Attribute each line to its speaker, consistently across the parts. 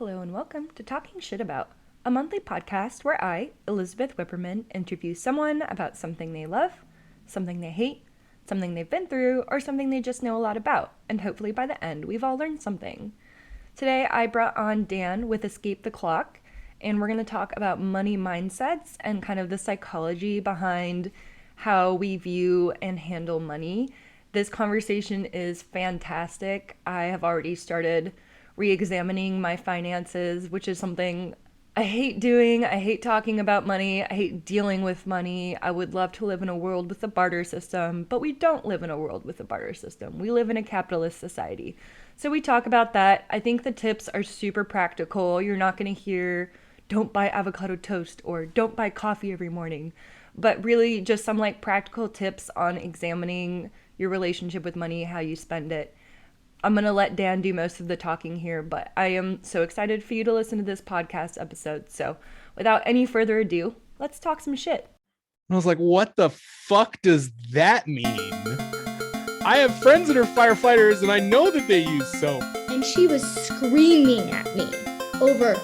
Speaker 1: Hello and welcome to Talking Shit About, a monthly podcast where I, Elizabeth Whipperman, interview someone about something they love, something they hate, something they've been through, or something they just know a lot about, and hopefully by the end we've all learned something. Today I brought on Dan with Escape the Clock, and we're going to talk about money mindsets and kind of the psychology behind how we view and handle money. This conversation is fantastic. I have already started re-examining my finances, which is something I hate doing. I hate talking about money. I hate dealing with money. I would love to live in a world with a barter system, but we don't live in a world with a barter system. We live in a capitalist society. So we talk about that. I think the tips are super practical. You're not going to hear don't buy avocado toast or don't buy coffee every morning, but really just some like practical tips on examining your relationship with money, how you spend it. I'm going to let Dan do most of the talking here, but I am so excited for you to listen to this podcast episode. So without any further ado, let's talk some shit.
Speaker 2: I was like, what the fuck does that mean? I have friends that are firefighters and I know that they use soap.
Speaker 3: And she was screaming at me over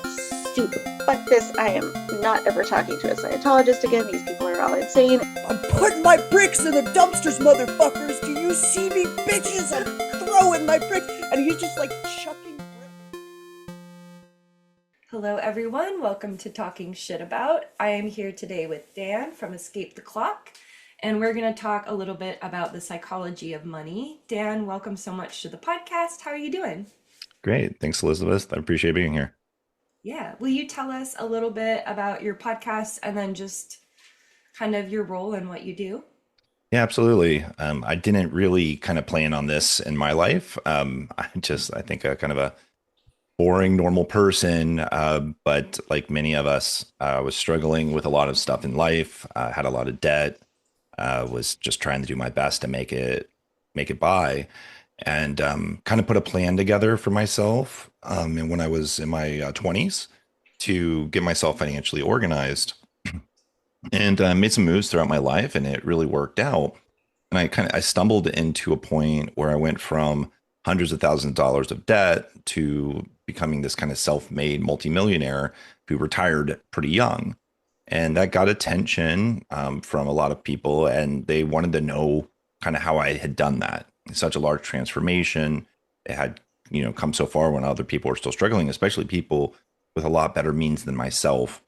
Speaker 3: soup.
Speaker 4: Fuck this, I am not ever talking to a Scientologist again. These people are all insane.
Speaker 5: I'm putting my bricks in the dumpsters, motherfuckers. Do you see me, bitches? I'm throwing my bricks. And he's just like chucking bricks.
Speaker 1: Hello, everyone. Welcome to Talking Shit About. I am here today with Dan from Escape the Clock, and we're going to talk a little bit about the psychology of money. Dan, welcome so much to the podcast. How are you doing?
Speaker 6: Great. Thanks, Elizabeth. I appreciate being here.
Speaker 1: Yeah. Will you tell us a little bit about your podcast and then just kind of your role and what you do?
Speaker 6: Yeah, absolutely. I didn't really kind of plan on this in my life. I think a kind of a boring, normal person. But like many of us, I was struggling with a lot of stuff in life, had a lot of debt, was just trying to do my best to make it by, and kind of put a plan together for myself. And when I was in my 20s to get myself financially organized, and made some moves throughout my life, and it really worked out. And I stumbled into a point where I went from hundreds of thousands of dollars of debt to becoming this kind of self-made multimillionaire who retired pretty young. And that got attention from a lot of people, and they wanted to know kind of how I had done that. Such a large transformation. It had, come so far when other people were still struggling, especially people with a lot better means than myself.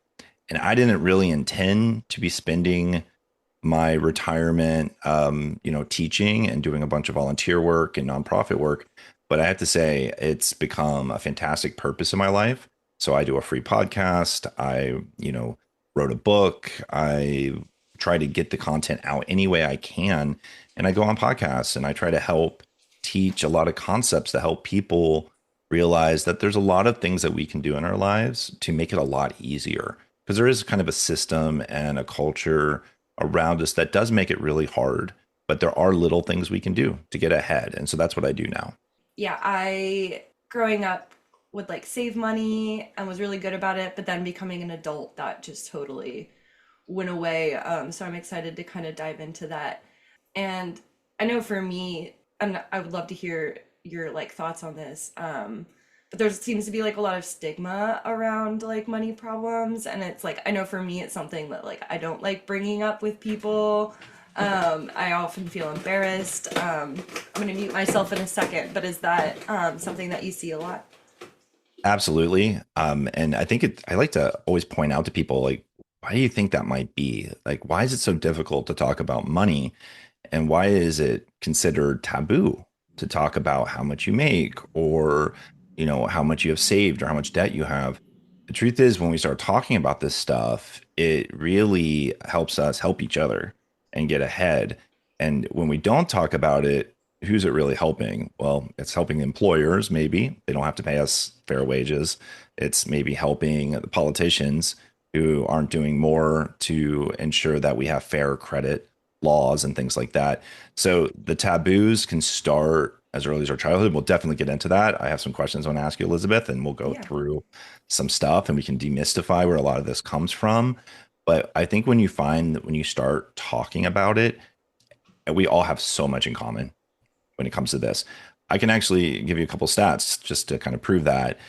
Speaker 6: And I didn't really intend to be spending my retirement, teaching and doing a bunch of volunteer work and nonprofit work. But I have to say, it's become a fantastic purpose in my life. So I do a free podcast. I, wrote a book. I try to get the content out any way I can. And I go on podcasts and I try to help teach a lot of concepts to help people realize that there's a lot of things that we can do in our lives to make it a lot easier. Because there is kind of a system and a culture around us that does make it really hard, but there are little things we can do to get ahead. And so that's what I do now.
Speaker 1: Yeah, I, growing up, would like save money and was really good about it, but then becoming an adult, that just totally went away. So I'm excited to kind of dive into that. And I know for me, and I would love to hear your like thoughts on this, but there seems to be like a lot of stigma around like money problems, and it's like, I know for me it's something that like I don't like bringing up with people. I often feel embarrassed. I'm going to mute myself in a second, but is that something that you see a lot?
Speaker 6: Absolutely. And I think I like to always point out to people, like, why do you think that might be? Like, why is it so difficult to talk about money? And why is it considered taboo to talk about how much you make, or how much you have saved, or how much debt you have? The truth is, when we start talking about this stuff, it really helps us help each other and get ahead. And when we don't talk about it, who's it really helping? Well, it's helping the employers. Maybe they don't have to pay us fair wages. It's maybe helping the politicians who aren't doing more to ensure that we have fair credit laws and things like that. So the taboos can start as early as our childhood. We'll definitely get into that. I have some questions I want to ask you, Elizabeth, and we'll go through some stuff and we can demystify where a lot of this comes from. But I think when you start talking about it, we all have so much in common when it comes to this. I can actually give you a couple stats just to kind of prove that.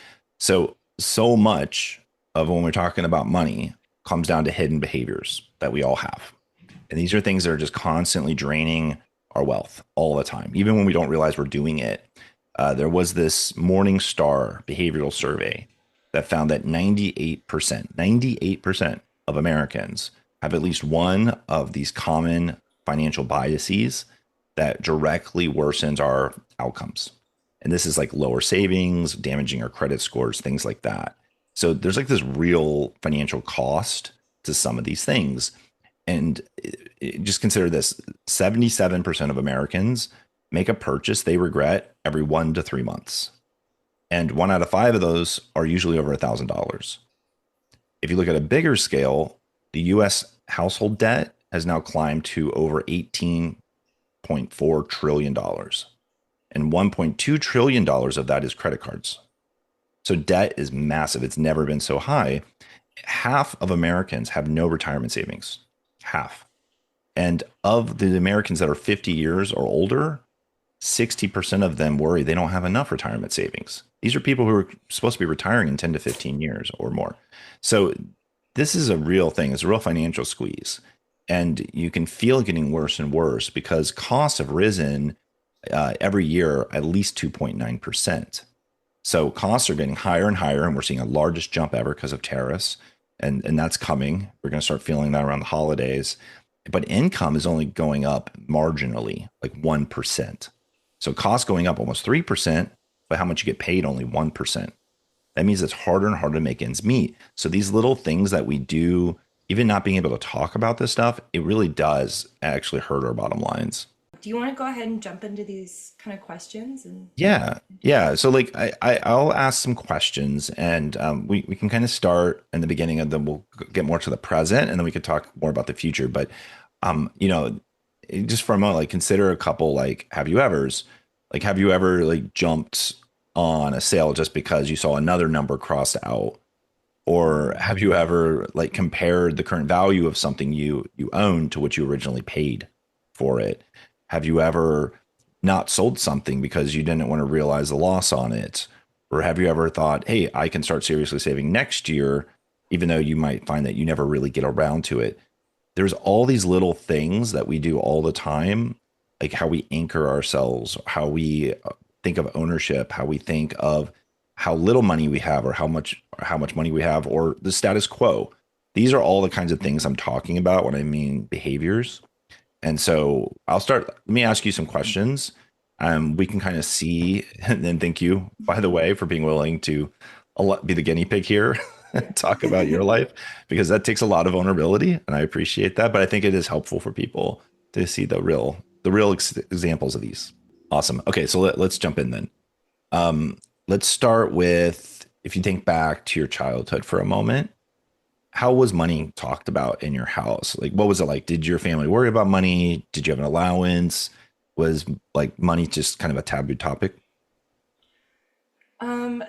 Speaker 6: So so much of when we're talking about money comes down to hidden behaviors that we all have. And these are things that are just constantly draining our wealth all the time, even when we don't realize we're doing it. There was this Morningstar behavioral survey that found that 98% of Americans have at least one of these common financial biases that directly worsens our outcomes. And this is like lower savings, damaging our credit scores, things like that. So there's like this real financial cost to some of these things. And just consider this, 77% of Americans make a purchase they regret every 1 to 3 months. And 1 out of 5 of those are usually over $1,000. If you look at a bigger scale, the US household debt has now climbed to over $18.4 trillion. And $1.2 trillion of that is credit cards. So debt is massive. It's never been so high. Half of Americans have no retirement savings. Half. And of the Americans that are 50 years or older, 60% of them worry they don't have enough retirement savings. These are people who are supposed to be retiring in 10 to 15 years or more. So this is a real thing. It's a real financial squeeze. And you can feel it getting worse and worse because costs have risen every year at least 2.9%. So costs are getting higher and higher, and we're seeing a largest jump ever because of tariffs. And that's coming. We're going to start feeling that around the holidays. But income is only going up marginally, like 1%. So costs going up almost 3%, but how much you get paid only 1%. That means it's harder and harder to make ends meet. So these little things that we do, even not being able to talk about this stuff, it really does actually hurt our bottom lines.
Speaker 1: Do you want to go ahead and jump into these kind of questions? And
Speaker 6: Yeah. So like I'll ask some questions, and we can kind of start in the beginning, and then we'll get more to the present, and then we could talk more about the future. But just for a moment, like consider a couple like have you ever like jumped on a sale just because you saw another number crossed out? Or have you ever like compared the current value of something you own to what you originally paid for it? Have you ever not sold something because you didn't want to realize the loss on it? Or have you ever thought, hey, I can start seriously saving next year, even though you might find that you never really get around to it? There's all these little things that we do all the time, like how we anchor ourselves, how we think of ownership, how we think of how little money we have, or how much money we have, or the status quo. These are all the kinds of things I'm talking about when I mean behaviors. And so I'll start. Let me ask you some questions. We can kind of see, and then thank you, by the way, for being willing to be the guinea pig here and talk about your life, because that takes a lot of vulnerability, and I appreciate that. But I think it is helpful for people to see the real examples of these. Awesome. Okay, so let's jump in then. Let's start with, if you think back to your childhood for a moment, how was money talked about in your house? Like, what was it like? Did your family worry about money? Did you have an allowance? Was like money just kind of a taboo topic?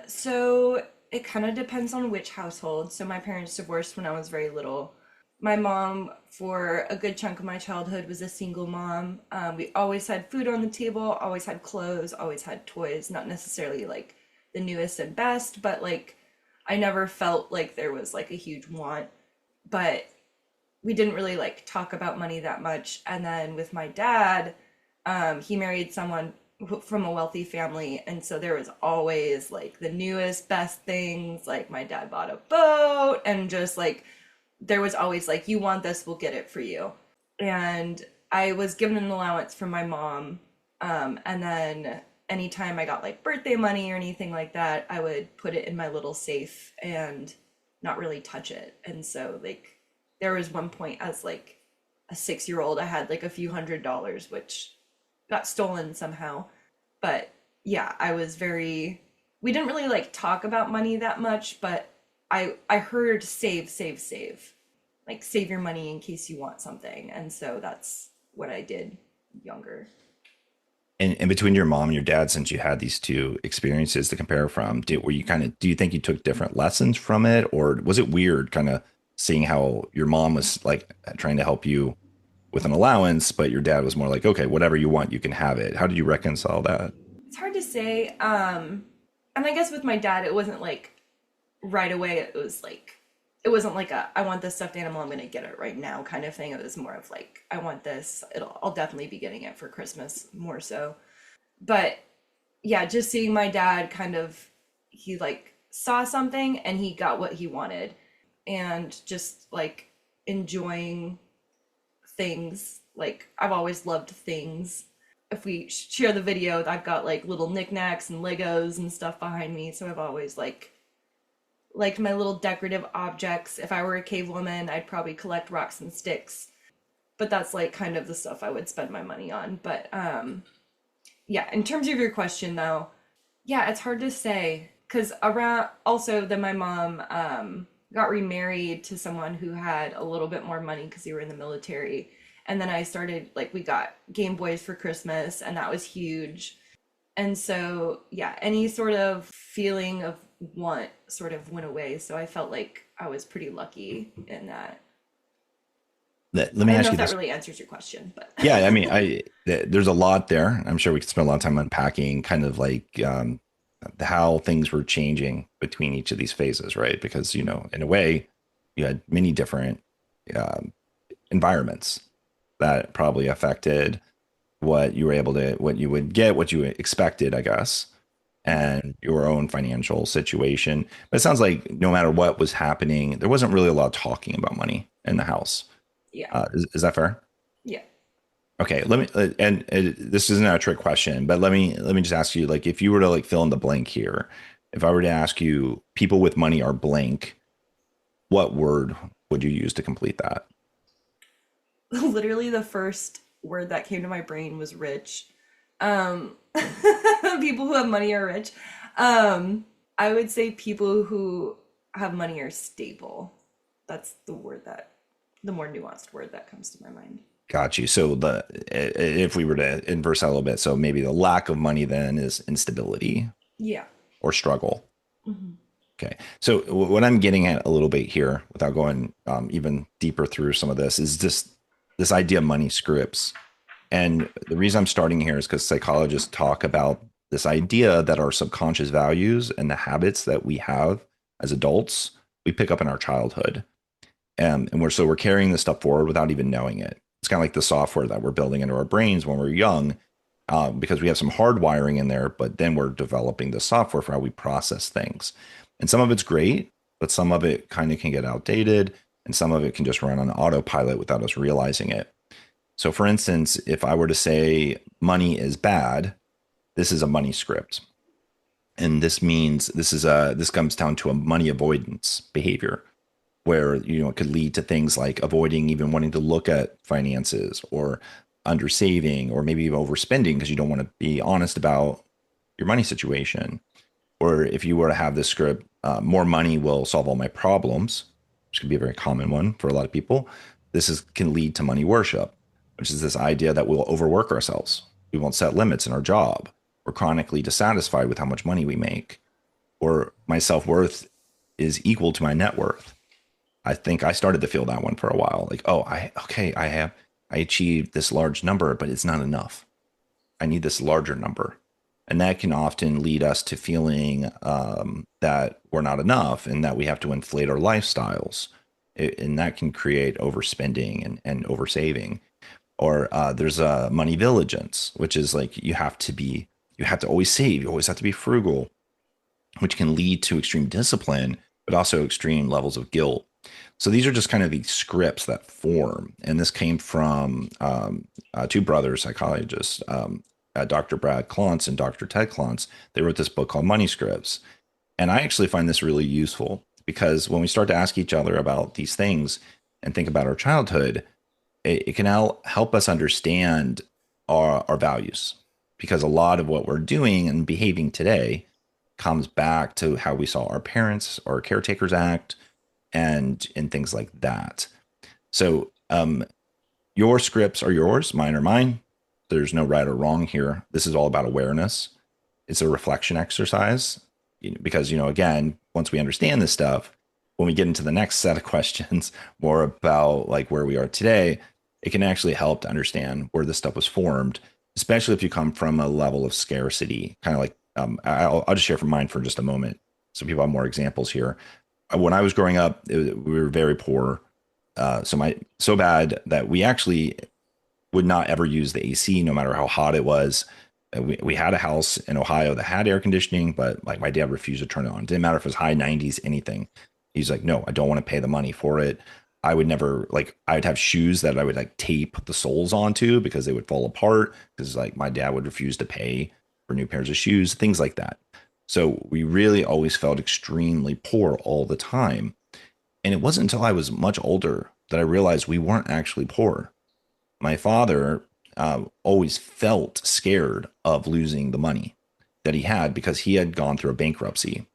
Speaker 1: So it kind of depends on which household. So my parents divorced when I was very little. My mom, for a good chunk of my childhood, was a single mom. We always had food on the table, always had clothes, always had toys, not necessarily like the newest and best, but like I never felt like there was like a huge want, but we didn't really like talk about money that much. And then with my dad, he married someone from a wealthy family, and so there was always like the newest best things. Like my dad bought a boat, and just like there was always like, you want this, we'll get it for you. And I was given an allowance from my mom, and then anytime I got like birthday money or anything like that, I would put it in my little safe and not really touch it. And so like there was one point as like a 6-year-old, I had like a few $100s, which got stolen somehow. But yeah, we didn't really like talk about money that much, but I heard save, like save your money in case you want something. And so that's what I did younger.
Speaker 6: And between your mom and your dad, since you had these two experiences to compare from, do you think you took different lessons from it? Or was it weird kind of seeing how your mom was like trying to help you with an allowance, but your dad was more like, okay, whatever you want, you can have it. How did you reconcile that?
Speaker 1: It's hard to say. And I guess with my dad, it wasn't like right away it was like, it wasn't like a, I want this stuffed animal, I'm gonna get it right now kind of thing. It was more of like, I want this, I'll definitely be getting it for Christmas more so. But yeah, just seeing my dad kind of, he like saw something and he got what he wanted, and just like enjoying things. Like I've always loved things. If we share the video, I've got like little knickknacks and Legos and stuff behind me, so I've always liked my little decorative objects. If I were a cave woman, I'd probably collect rocks and sticks. But that's like kind of the stuff I would spend my money on. But yeah, in terms of your question though, yeah, it's hard to say. Because around, also then my mom got remarried to someone who had a little bit more money because they were in the military. And then I started, like, we got Game Boys for Christmas, and that was huge. And so, yeah, any sort of feeling of want sort of went away. So I felt like I was pretty lucky in that.
Speaker 6: Let
Speaker 1: I
Speaker 6: me
Speaker 1: don't
Speaker 6: ask
Speaker 1: know
Speaker 6: you
Speaker 1: if that
Speaker 6: this.
Speaker 1: really answers your question, but
Speaker 6: Yeah, I mean, there's a lot there. I'm sure we could spend a lot of time unpacking kind of like how things were changing between each of these phases, right? Because, you know, in a way, you had many different environments that probably affected what you were able to, what you would get, what you expected, I guess, and your own financial situation. But it sounds like no matter what was happening, there wasn't really a lot of talking about money in the house.
Speaker 1: yeah,
Speaker 6: Is that fair?
Speaker 1: yeah.
Speaker 6: Okay, let me and this isn't a trick question, but let me just ask you, like, if you were to like fill in the blank here, if I were to ask you, people with money are blank, what word would you use to complete that?
Speaker 1: Literally the first word that came to my brain was rich. People who have money are rich. I would say people who have money are stable. That's the word that, the more nuanced word that comes to my mind.
Speaker 6: Got you. So if we were to inverse that a little bit, so maybe the lack of money then is instability
Speaker 1: Yeah.
Speaker 6: or struggle.
Speaker 1: Mm-hmm.
Speaker 6: Okay. So what I'm getting at a little bit here, without going even deeper through some of this, is this idea of money scripts. And the reason I'm starting here is because psychologists talk about this idea that our subconscious values and the habits that we have as adults, we pick up in our childhood. And we're carrying this stuff forward without even knowing it. It's kind of like the software that we're building into our brains when we're young, because we have some hardwiring in there, but then we're developing the software for how we process things. And some of it's great, but some of it kind of can get outdated, and some of it can just run on autopilot without us realizing it. So for instance, if I were to say money is bad, this is a money script. And this means this comes down to a money avoidance behavior, where, you know, it could lead to things like avoiding even wanting to look at finances, or under saving, or maybe even overspending because you don't want to be honest about your money situation. Or if you were to have this script, more money will solve all my problems, which could be a very common one for a lot of people. Can lead to money worship, which is this idea that we'll overwork ourselves. We won't set limits in our job. We're chronically dissatisfied with how much money we make, or my self-worth is equal to my net worth. I think I started to feel that one for a while. Like, oh, I achieved this large number, but it's not enough. I need this larger number. And that can often lead us to feeling that we're not enough, and that we have to inflate our lifestyles. And that can create overspending and oversaving. Or there's a money vigilance, which is like you have to always save. You always have to be frugal, which can lead to extreme discipline, but also extreme levels of guilt. So these are just kind of these scripts that form. And this came from two brothers, psychologists, Dr. Brad Klontz and Dr. Ted Klontz. They wrote this book called Money Scripts. And I actually find this really useful, because when we start to ask each other about these things and think about our childhood, it can help us understand our values, because a lot of what we're doing and behaving today comes back to how we saw our parents or caretakers act, and things like that. So your scripts are yours, mine are mine. There's no right or wrong here. This is all about awareness. It's a reflection exercise, because, again, once we understand this stuff, when we get into the next set of questions, more about like where we are today, it can actually help to understand where this stuff was formed, especially if you come from a level of scarcity, kind of like, I'll just share from mine for just a moment. so people have more examples here. When I was growing up, we were very poor. So bad that we actually would not ever use the AC no matter how hot it was. We had a house in Ohio that had air conditioning, but like my dad refused to turn it on. It didn't matter if it was high 90s, anything. He's like, no, I don't want to pay the money for it. I would never I would have shoes that I would like tape the soles onto because they would fall apart because like my dad would refuse to pay for new pairs of shoes, things like that. So we really always felt extremely poor all the time. And it wasn't until I was much older that I realized we weren't actually poor. My father always felt scared of losing the money that he had because he had gone through a bankruptcy.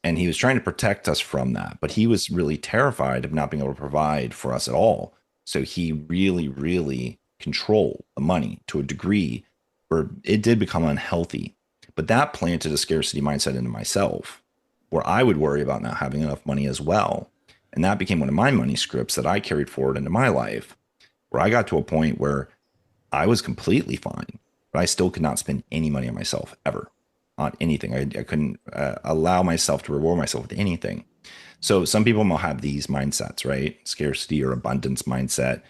Speaker 6: And he was trying to protect us from that, but he was really terrified of not being able to provide for us at all. So he really, really controlled the money to a degree where it did become unhealthy. But that planted a scarcity mindset into myself where I would worry about not having enough money as well. And that became one of my money scripts that I carried forward into my life, where I got to a point where I was completely fine, but I still could not spend any money on myself ever. On anything. I couldn't allow myself to reward myself with anything. So some people will have these mindsets, right? Scarcity or abundance mindset,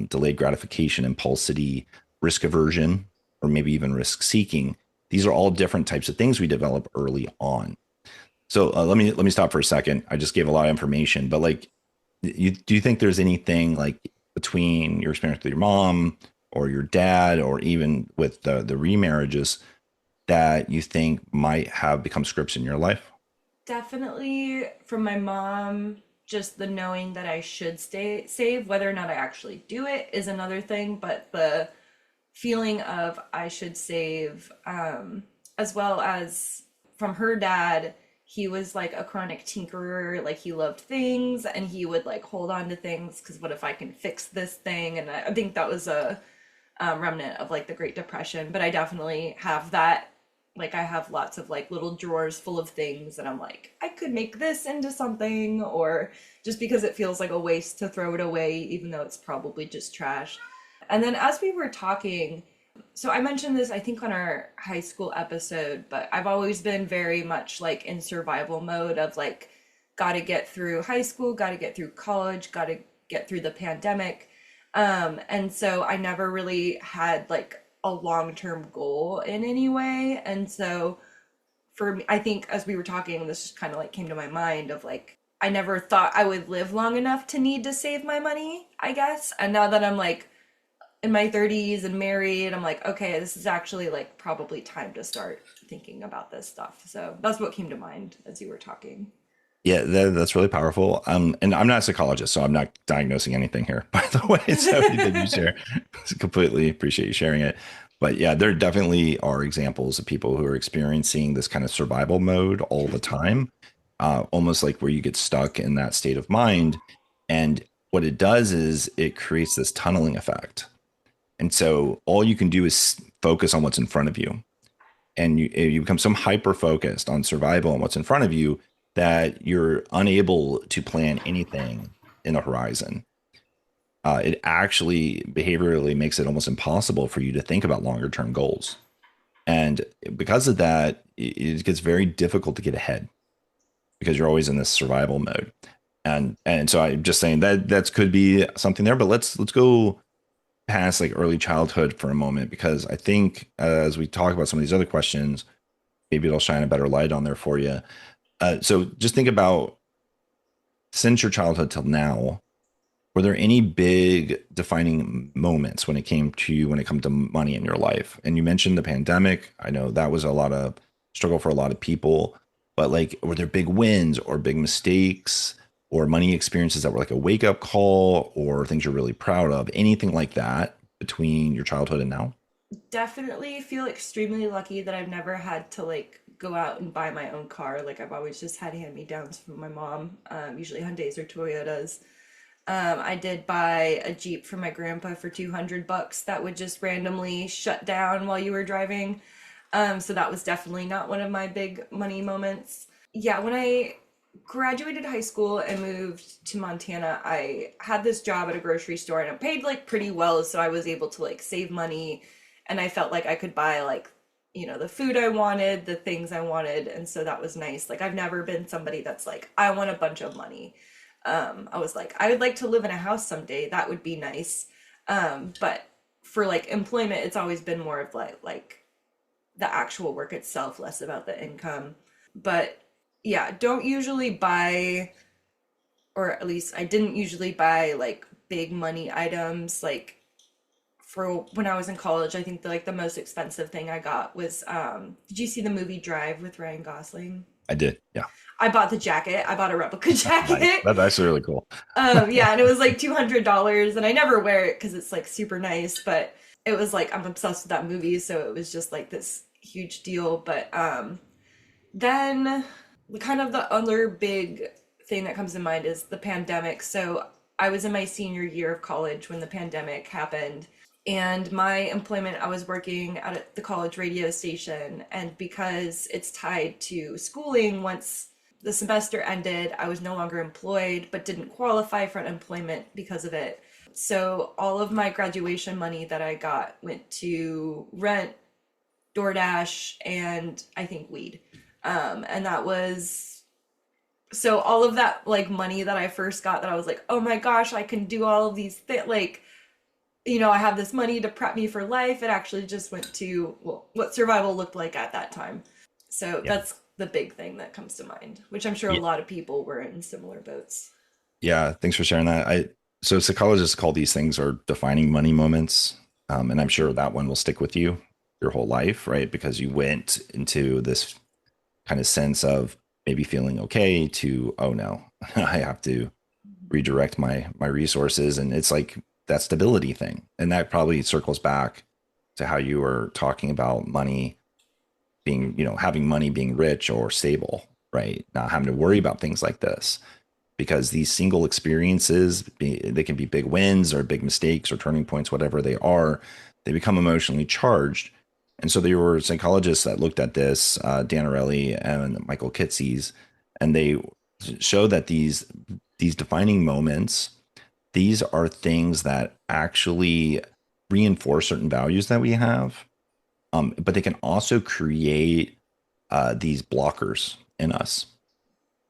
Speaker 6: delayed gratification, impulsivity, risk aversion, or maybe even risk seeking. These are all different types of things we develop early on. So let me stop for a second. I just gave a lot of information, but like, do you think there's anything like between your experience with your mom or your dad, or even with the remarriages, that you think might have become scripts in your life?
Speaker 1: Definitely from my mom, just the knowing that I should stay save, whether or not I actually do it is another thing, but the feeling of I should save, as well as from her dad, he was like a chronic tinkerer, like he loved things and he would like hold on to things because what if I can fix this thing? And I think that was a remnant of like the Great Depression, but I definitely have that. Like I have lots of like little drawers full of things and I'm like, I could make this into something, or just because it feels like a waste to throw it away, even though it's probably just trash. And then as we were talking, so I mentioned this, I think on our high school episode, but I've always been very much like in survival mode of like, gotta get through high school, gotta get through college, gotta get through the pandemic. And so I never really had like a long-term goal in any way. And so for me, I think as we were talking, this just kind of like came to my mind of like, I never thought I would live long enough to need to save my money, I guess. And now that I'm like in my 30s and married, I'm like, okay, this is actually like probably time to start thinking about this stuff. So that's what came to mind as you were talking.
Speaker 6: Yeah, that's really powerful. And I'm not a psychologist, so I'm not diagnosing anything here, by the way. So did you share? Completely appreciate you sharing it. But yeah, there definitely are examples of people who are experiencing this kind of survival mode all the time, almost like where you get stuck in that state of mind. And what it does is it creates this tunneling effect. And so all you can do is focus on what's in front of you. And you become so hyper focused on survival and what's in front of you that you're unable to plan anything in the horizon. It actually behaviorally makes it almost impossible for you to think about longer term goals. And because of that, it gets very difficult to get ahead because you're always in this survival mode. And so I'm just saying that could be something there, but let's go past like early childhood for a moment, because I think as we talk about some of these other questions, maybe it'll shine a better light on there for you. So just think about, since your childhood till now, were there any big defining moments when it came to money in your life? And you mentioned the pandemic. I know that was a lot of struggle for a lot of people, but like, were there big wins or big mistakes or money experiences that were like a wake up call or things you're really proud of? Anything like that between your childhood and now?
Speaker 1: Definitely feel extremely lucky that I've never had to like go out and buy my own car. Like I've always just had hand-me-downs from my mom, usually Hyundais or Toyotas. I did buy a Jeep for my grandpa for $200 that would just randomly shut down while you were driving. So that was definitely not one of my big money moments. Yeah, when I graduated high school and moved to Montana, I had this job at a grocery store and it paid like pretty well, so I was able to like save money, and I felt like I could buy like the food I wanted, the things I wanted. And so that was nice. Like, I've never been somebody that's like, I want a bunch of money. I was like, I would like to live in a house someday. That would be nice. But for like employment, it's always been more of like the actual work itself, less about the income. But yeah, don't usually buy, or at least I didn't usually buy like big money items. Like, for when I was in college, I think the most expensive thing I got was did you see the movie Drive with Ryan Gosling?
Speaker 6: I did. Yeah.
Speaker 1: I bought the jacket. I bought a replica jacket.
Speaker 6: Nice. That's actually really cool.
Speaker 1: Yeah, and it was like $200, and I never wear it because it's like super nice, but it was like I'm obsessed with that movie, so it was just like this huge deal. But then kind of the other big thing that comes to mind is the pandemic. So I was in my senior year of college when the pandemic happened, and my employment, I was working at the college radio station, and because it's tied to schooling, once the semester ended, I was no longer employed, but didn't qualify for unemployment because of it. So all of my graduation money that I got went to rent, DoorDash, and I think weed. And that was, so all of that like money that I first got, that I was like, oh my gosh, I can do all of these things, like, I have this money to prep me for life. It actually just went to, well, what survival looked like at that time. So that's the big thing that comes to mind, which I'm sure a lot of people were in similar boats.
Speaker 6: Yeah, thanks for sharing that. So psychologists call these things are defining money moments, and I'm sure that one will stick with you your whole life, right? Because you went into this kind of sense of maybe feeling okay to, oh no, I have to redirect my resources, and it's like that stability thing, and that probably circles back to how you were talking about money being, having money being rich or stable, right? Not having to worry about things like this, because these single experiences, they can be big wins or big mistakes or turning points, whatever they are, they become emotionally charged. And so there were psychologists that looked at this, Dan Ariely and Michael Kitces, and they show that these defining moments, these are things that actually reinforce certain values that we have. But they can also create these blockers in us.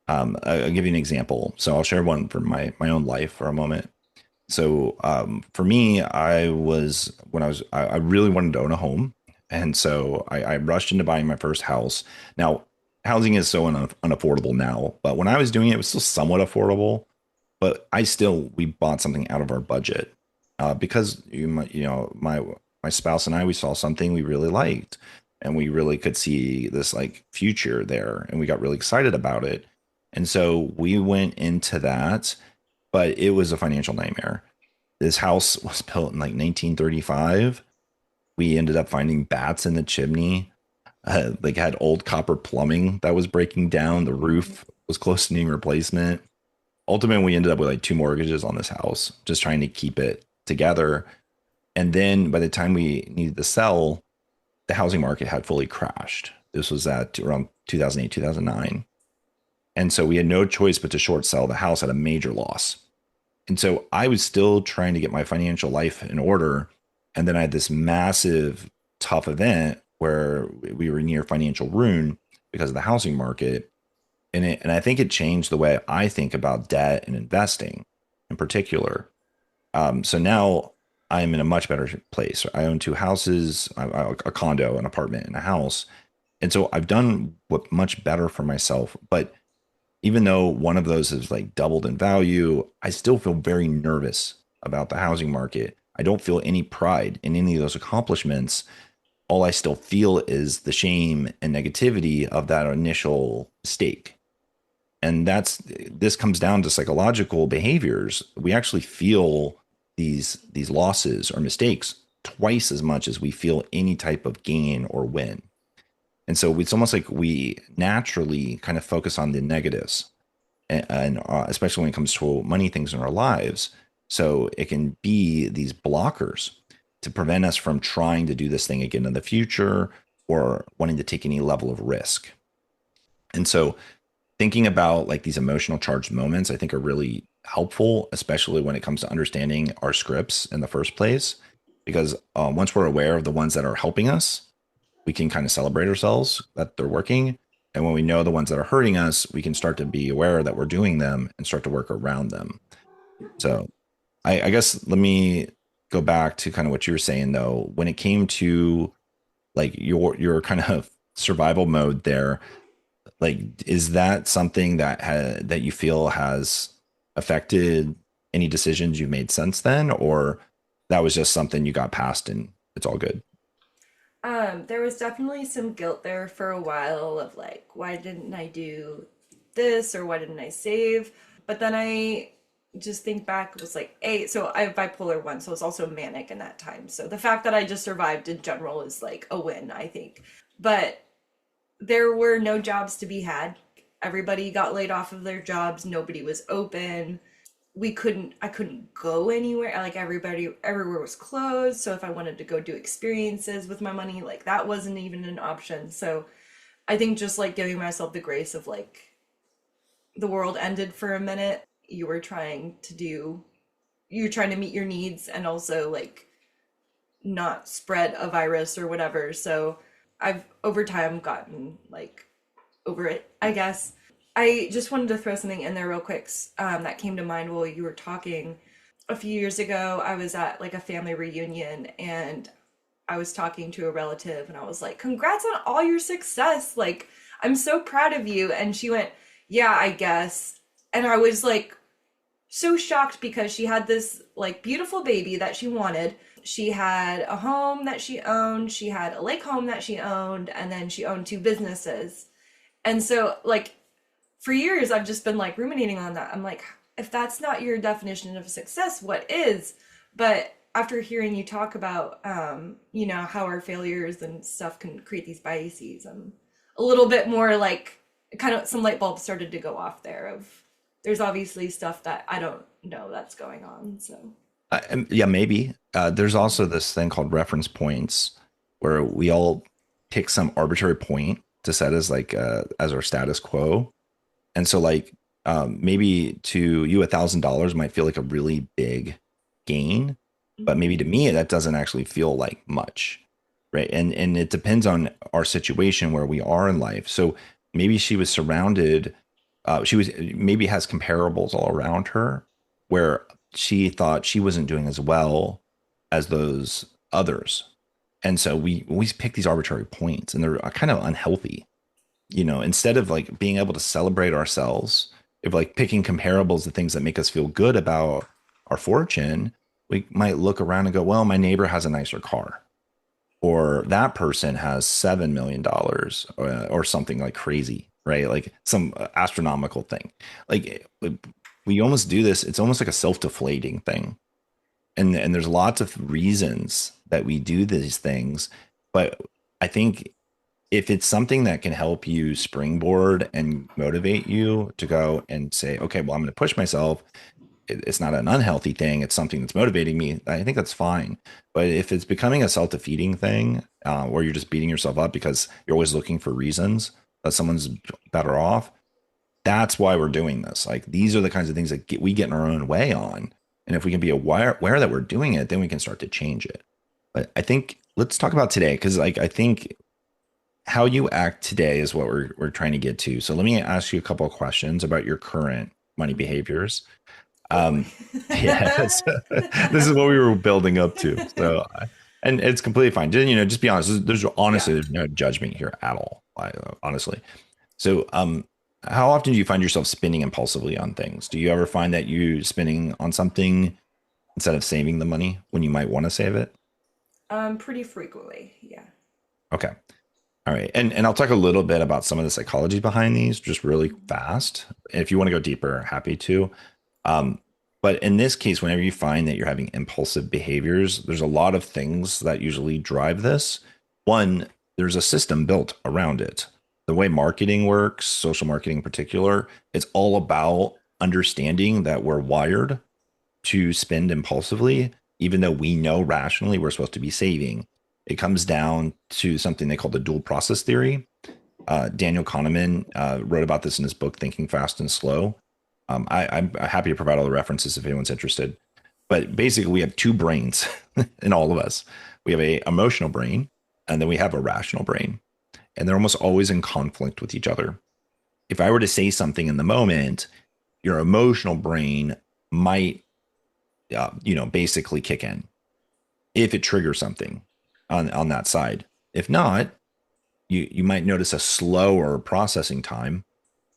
Speaker 6: I'll give you an example. So I'll share one from my own life for a moment. So for me, I really wanted to own a home. And so I rushed into buying my first house. Now, housing is so unaffordable now, but when I was doing it, it was still somewhat affordable. But we bought something out of our budget because my spouse and I, we saw something we really liked, and we really could see this like future there, and we got really excited about it. And so we went into that, but it was a financial nightmare. This house was built in like 1935. We ended up finding bats in the chimney. Like had old copper plumbing that was breaking down. The roof was close to needing replacement. Ultimately, we ended up with like 2 mortgages on this house, just trying to keep it together. And then by the time we needed to sell, the housing market had fully crashed. This was at around 2008, 2009. And so we had no choice but to short sell the house at a major loss. And so I was still trying to get my financial life in order. And then I had this massive, tough event where we were near financial ruin because of the housing market. And I think it changed the way I think about debt and investing in particular. So now I'm in a much better place. I own 2 houses, a condo, an apartment, and a house. And so I've done what much better for myself. But even though one of those has like doubled in value, I still feel very nervous about the housing market. I don't feel any pride in any of those accomplishments. All I still feel is the shame and negativity of that initial mistake. And this comes down to psychological behaviors. We actually feel these losses or mistakes twice as much as we feel any type of gain or win. And so it's almost like we naturally kind of focus on the negatives, and especially when it comes to money things in our lives. So it can be these blockers to prevent us from trying to do this thing again in the future or wanting to take any level of risk. And so thinking about like these emotional charged moments, I think are really helpful, especially when it comes to understanding our scripts in the first place, because once we're aware of the ones that are helping us, we can kind of celebrate ourselves that they're working. And when we know the ones that are hurting us, we can start to be aware that we're doing them and start to work around them. So I guess let me go back to kind of what you were saying though. When it came to like your kind of survival mode there, like is that something that you feel has affected any decisions you've made since then, or that was just something you got past and it's all good?
Speaker 1: There was definitely some guilt there for a while of like, why didn't I do this or why didn't I save? But then I just think back, it was like, hey, so I have bipolar 1, so it's also manic in that time. So the fact that I just survived in general is like a win, I think. But there were no jobs to be had. Everybody got laid off of their jobs. Nobody was open. I couldn't go anywhere. Like everywhere was closed. So if I wanted to go do experiences with my money, like that wasn't even an option. So I think just like giving myself the grace of like the world ended for a minute. You were trying to meet your needs and also like not spread a virus or whatever. So I've over time gotten like over it, I guess. I just wanted to throw something in there real quick that came to mind while you were talking. A few years ago, I was at like a family reunion and I was talking to a relative and I was like, congrats on all your success. Like, I'm so proud of you. And she went, yeah, I guess. And I was like so shocked because she had this like beautiful baby that she wanted. She had a home that she owned. She had a lake home that she owned. And then she owned 2 businesses. And so like, for years, I've just been like ruminating on that. I'm like, if that's not your definition of success, what is? But after hearing you talk about, you know, how our failures and stuff can create these biases, I'm a little bit more like, kind of some light bulbs started to go off there of there's obviously stuff that I don't know that's going on. So
Speaker 6: Yeah, maybe. There's also this thing called reference points where we all pick some arbitrary point to set as like as our status quo. And so like maybe to you $1,000 might feel like a really big gain, but maybe to me that doesn't actually feel like much, right? And it depends on our situation where we are in life. So maybe she was surrounded, maybe has comparables all around her where she thought she wasn't doing as well as those others. And so we always pick these arbitrary points and they're kind of unhealthy. You know, instead of like being able to celebrate ourselves, if like picking comparables to things that make us feel good about our fortune, we might look around and go, well, my neighbor has a nicer car, or that person has $7 million or something like crazy, right? Like some astronomical thing. Like we almost do this. It's almost like a self-deflating thing. And there's lots of reasons that we do these things. But I think if it's something that can help you springboard and motivate you to go and say, okay, well, I'm going to push myself. It's not an unhealthy thing. It's something that's motivating me. I think that's fine. But if it's becoming a self-defeating thing where you're just beating yourself up because you're always looking for reasons that someone's better off, that's why we're doing this. Like these are the kinds of things that we get in our own way on. And if we can be aware that we're doing it, then we can start to change it. But I think let's talk about today, because like I think how you act today is what we're trying to get to. So let me ask you a couple of questions about your current money behaviors. Yeah, this is what we were building up to. So, and it's completely fine. You know, just be honest. There's honestly no judgment here at all. Honestly. So, how often do you find yourself spending impulsively on things? Do you ever find that you spending on something instead of saving the money when you might want to save it?
Speaker 1: Pretty frequently. Yeah.
Speaker 6: Okay. All right. And I'll talk a little bit about some of the psychology behind these just really fast. If you want to go deeper, happy to. But in this case, whenever you find that you're having impulsive behaviors, there's a lot of things that usually drive this. One, there's a system built around it. The way marketing works, social marketing in particular, it's all about understanding that we're wired to spend impulsively, even though we know rationally we're supposed to be saving. It comes down to something they call the dual process theory. Daniel Kahneman wrote about this in his book, Thinking Fast and Slow. I'm happy to provide all the references if anyone's interested. But basically, we have 2 brains in all of us. We have an emotional brain and then we have a rational brain, and they're almost always in conflict with each other. If I were to say something in the moment, your emotional brain might, basically kick in if it triggers something on that side. If not, you might notice a slower processing time,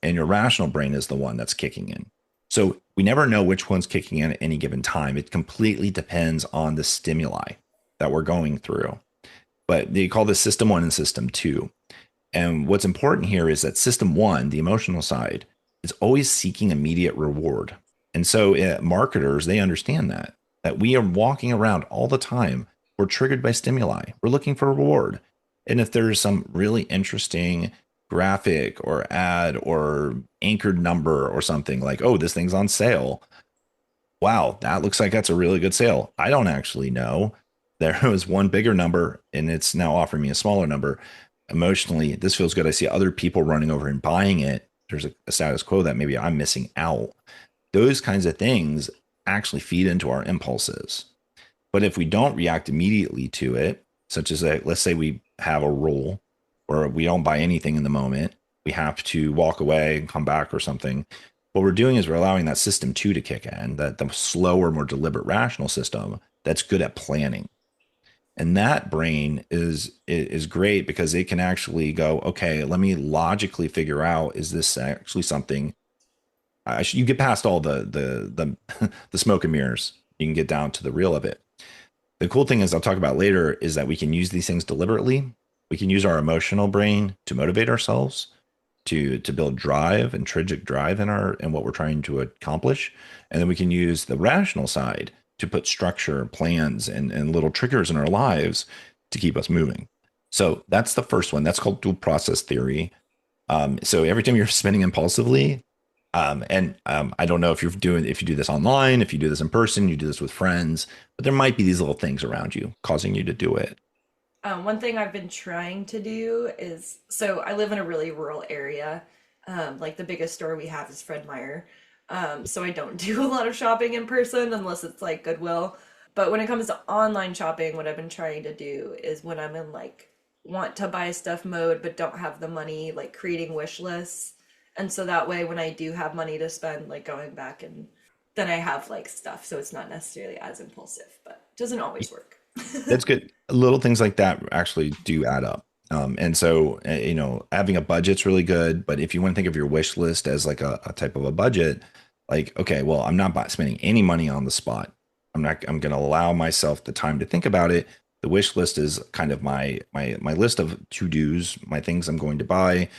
Speaker 6: and your rational brain is the one that's kicking in. So we never know which one's kicking in at any given time. It completely depends on the stimuli that we're going through. But they call this system 1 and system 2. And what's important here is that system 1, the emotional side, is always seeking immediate reward. And so marketers, they understand that we are walking around all the time. We're triggered by stimuli. We're looking for a reward. And if there's some really interesting graphic or ad or anchored number or something like, oh, this thing's on sale. Wow, that looks like that's a really good sale. I don't actually know. There was one bigger number and it's now offering me a smaller number. Emotionally, this feels good. I see other people running over and buying it. There's a status quo that maybe I'm missing out. Those kinds of things actually feed into our impulses. But if we don't react immediately to it, such as let's say we have a rule where we don't buy anything in the moment, we have to walk away and come back or something. What we're doing is we're allowing that system 2 to kick in, that the slower, more deliberate, rational system that's good at planning. And that brain is great because it can actually go, okay, let me logically figure out, is this actually something you get past all the smoke and mirrors. You can get down to the real of it. The cool thing is, I'll talk about later, is that we can use these things deliberately. We can use our emotional brain to motivate ourselves, to build drive, intrinsic drive in what we're trying to accomplish. And then we can use the rational side to put structure, plans, and little triggers in our lives to keep us moving. So that's the first one. That's called dual process theory. So every time you're spending impulsively, I don't know if you do this online, if you do this in person, you do this with friends, but there might be these little things around you causing you to do it.
Speaker 1: One thing I've been trying to do is, so I live in a really rural area. Like the biggest store we have is Fred Meyer. So I don't do a lot of shopping in person unless it's like Goodwill. But when it comes to online shopping, what I've been trying to do is when I'm in like want to buy stuff mode but don't have the money, like creating wish lists. And so that way when I do have money to spend, like going back and then I have like stuff. So it's not necessarily as impulsive, but it doesn't always work.
Speaker 6: That's good. Little things like that actually do add up. And so, having a budget's really good. But if you want to think of your wish list as like a type of a budget, like, okay, well, I'm not spending any money on the spot. I'm going to allow myself the time to think about it. The wish list is kind of my list of to-dos, my things I'm going to buy.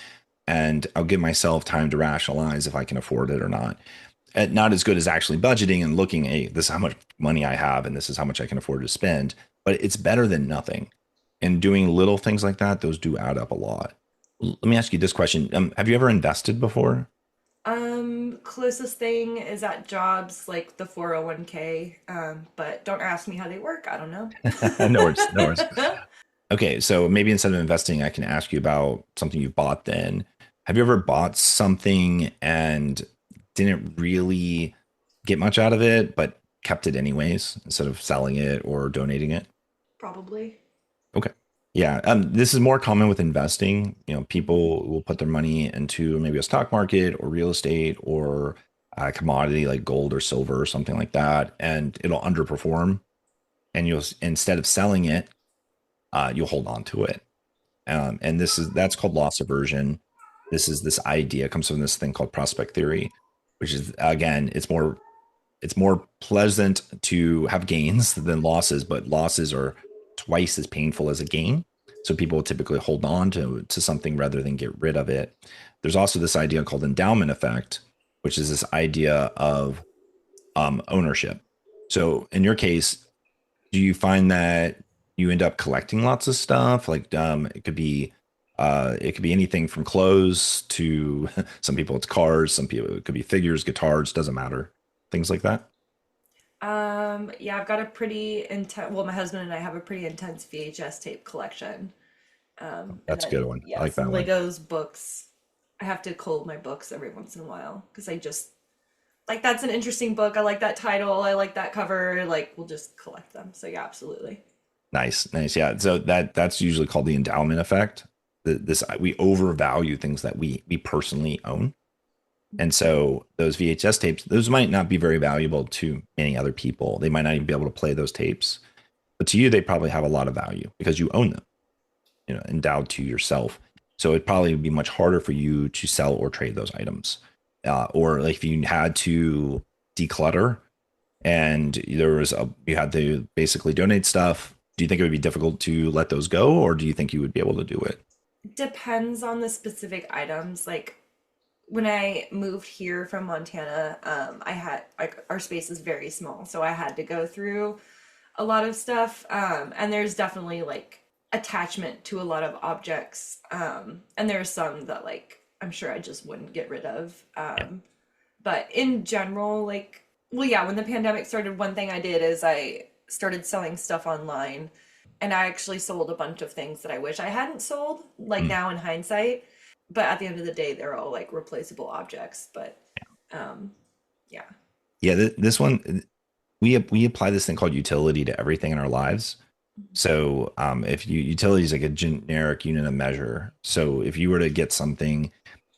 Speaker 6: And I'll give myself time to rationalize if I can afford it or not. And not as good as actually budgeting and looking, hey, this is how much money I have and this is how much I can afford to spend. But it's better than nothing. And doing little things like that, those do add up a lot. Let me ask you this question. Have you ever invested before?
Speaker 1: Closest thing is at jobs like the 401k. But don't ask me how they work. I don't know.
Speaker 6: No worries. Okay, so maybe instead of investing, I can ask you about something you've bought then. Have you ever bought something and didn't really get much out of it, but kept it anyways instead of selling it or donating it?
Speaker 1: Probably.
Speaker 6: Okay. Yeah. This is more common with investing. People will put their money into maybe a stock market or real estate or a commodity like gold or silver or something like that, and it'll underperform. And instead of selling it, you'll hold on to it. And that's called loss aversion. This idea comes from this thing called prospect theory, which is, again, it's more pleasant to have gains than losses, but losses are twice as painful as a gain. So people typically hold on to something rather than get rid of it. There's also this idea called endowment effect, which is this idea of ownership. So in your case, do you find that you end up collecting lots of stuff? Like it could be anything from clothes to some people it's cars, some people it could be figures, guitars, doesn't matter, things like that.
Speaker 1: Yeah, I've got a pretty intense, well, my husband and I have a pretty intense VHS tape collection.
Speaker 6: That's a good one.
Speaker 1: Yeah,
Speaker 6: I like that one.
Speaker 1: Legos, books. I have to cull my books every once in a while because I just like, that's an interesting book. I like that title. I like that cover. Like, we'll just collect them. So yeah, absolutely.
Speaker 6: Nice, nice. Yeah. So that's usually called the endowment effect. This we overvalue things that we personally own. And so those VHS tapes, those might not be very valuable to many other people. They might not even be able to play those tapes. But to you, they probably have a lot of value because you own them, endowed to yourself. So it'd probably be much harder for you to sell or trade those items. Or like if you had to declutter and you had to basically donate stuff, do you think it would be difficult to let those go, or do you think you would be able to do it?
Speaker 1: Depends on the specific items. Like when I moved here from Montana, I had like our space is very small, so I had to go through a lot of stuff. And there's definitely like attachment to a lot of objects. And there's some that like I'm sure I just wouldn't get rid of. But in general, like, well, yeah, when the pandemic started, one thing I did is I started selling stuff online, and I actually sold a bunch of things that I wish I hadn't sold, like now in hindsight. But at the end of the day, they're all like replaceable objects. But yeah.
Speaker 6: Yeah, this one we apply this thing called utility to everything in our lives. So if utility is like a generic unit of measure. So if you were to get something,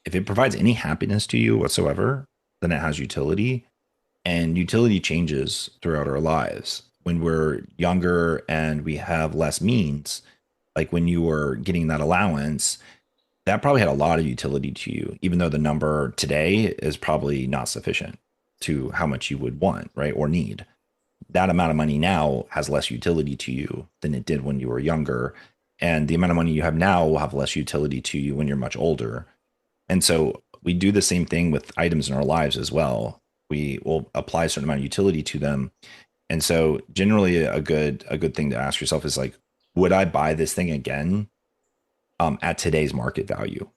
Speaker 6: if it provides any happiness to you whatsoever, then it has utility. And utility changes throughout our lives. When we're younger and we have less means, like when you were getting that allowance, that probably had a lot of utility to you, even though the number today is probably not sufficient to how much you would want, right? Or need. That amount of money now has less utility to you than it did when you were younger. And the amount of money you have now will have less utility to you when you're much older. And so we do the same thing with items in our lives as well. We will apply a certain amount of utility to them. And so generally a good thing to ask yourself is like, would I buy this thing again at today's market value?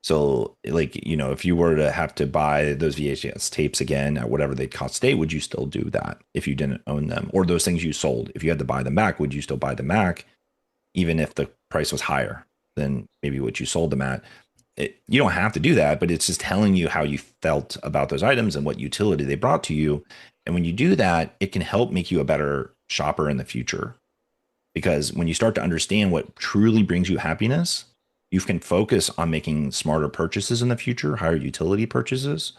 Speaker 6: So like, if you were to have to buy those VHS tapes again at whatever they cost today, would you still do that if you didn't own them? Or those things you sold, if you had to buy them back, would you still buy them back even if the price was higher than maybe what you sold them at? You don't have to do that, but it's just telling you how you felt about those items and what utility they brought to you. And when you do that, it can help make you a better shopper in the future. Because when you start to understand what truly brings you happiness, you can focus on making smarter purchases in the future, higher utility purchases.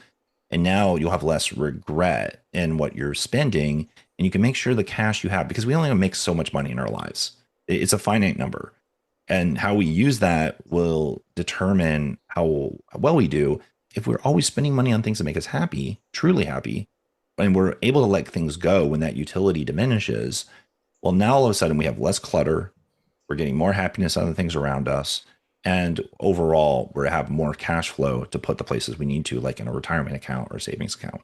Speaker 6: And now you'll have less regret in what you're spending. And you can make sure the cash you have, because we only make so much money in our lives. It's a finite number. And how we use that will determine how well we do. If we're always spending money on things that make us happy, truly happy, and we're able to let things go when that utility diminishes, well, now all of a sudden we have less clutter. We're getting more happiness out of the things around us. And overall, we have more cash flow to put the places we need to, like in a retirement account or savings account.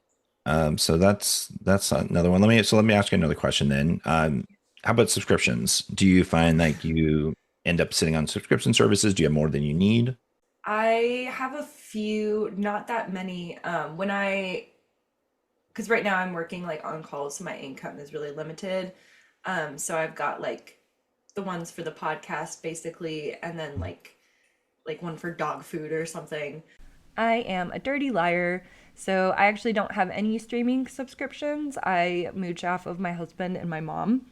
Speaker 6: So that's another one. Let me ask you another question then. How about subscriptions? Do you find like you end up sitting on subscription services? Do you have more than you need?
Speaker 1: I have a few, not that many. Because right now I'm working like on calls, so my income is really limited. So I've got like the ones for the podcast basically, and then like one for dog food or something. I am a dirty liar, so I actually don't have any streaming subscriptions. I mooch off of my husband and my mom.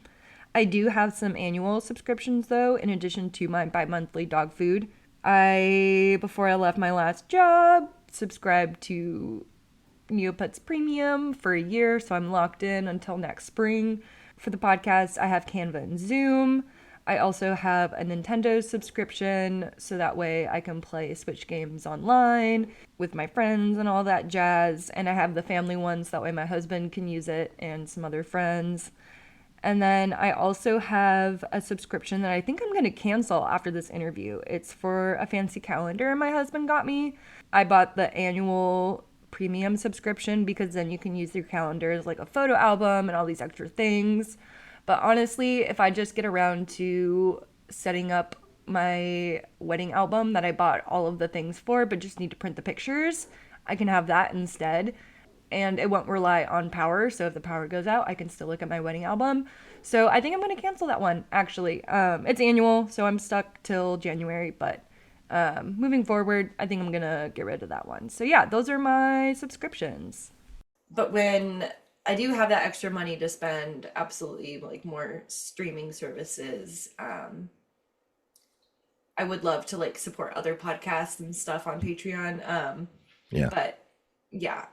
Speaker 1: I do have some annual subscriptions though, in addition to my bi-monthly dog food. Before I left my last job, subscribed to Neopets Premium for a year, so I'm locked in until next spring. For the podcast, I have Canva and Zoom. I also have a Nintendo subscription, so that way I can play Switch games online with my friends and all that jazz. And I have the family ones, that way my husband can use it and some other friends. And then I also have a subscription that I think I'm going to cancel after this interview. It's for a fancy calendar my husband got me. I bought the annual premium subscription because then you can use your calendar as like a photo album and all these extra things. But honestly, if I just get around to setting up my wedding album that I bought all of the things for, but just need to print the pictures, I can have that instead. And it won't rely on power. So if the power goes out, I can still look at my wedding album. So I think I'm going to cancel that one, actually. It's annual, so I'm stuck till January. But moving forward, I think I'm going to get rid of that one. So yeah, those are my subscriptions. But when I do have that extra money to spend, absolutely, like more streaming services. I would love to like support other podcasts and stuff on Patreon.
Speaker 6: Yeah.
Speaker 1: But yeah,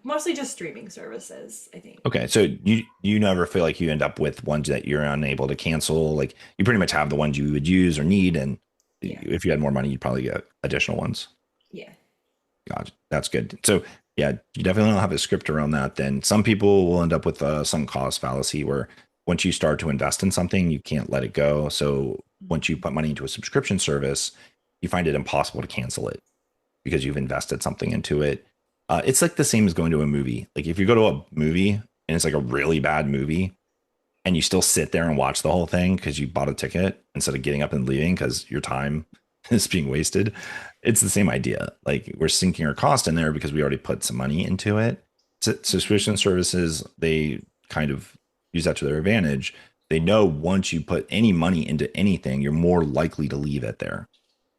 Speaker 1: mostly just streaming services, I think.
Speaker 6: Okay, so you never feel like you end up with ones that you're unable to cancel. Like you pretty much have the ones you would use or need, and
Speaker 1: Yeah.
Speaker 6: if you had more money, you'd probably get additional ones.
Speaker 1: Yeah.
Speaker 6: God, that's good. So yeah, you definitely don't have a script around that. Then some people will end up with a sunk cost fallacy where once you start to invest in something, you can't let it go. So once you put money into a subscription service, you find it impossible to cancel it because you've invested something into it. It's like the same as going to a movie. Like if you go to a movie and it's like a really bad movie and you still sit there and watch the whole thing because you bought a ticket instead of getting up and leaving because your time is being wasted. It's the same idea. Like we're sinking our cost in there because we already put some money into it. Subscription services, they kind of use that to their advantage. They know once you put any money into anything, you're more likely to leave it there.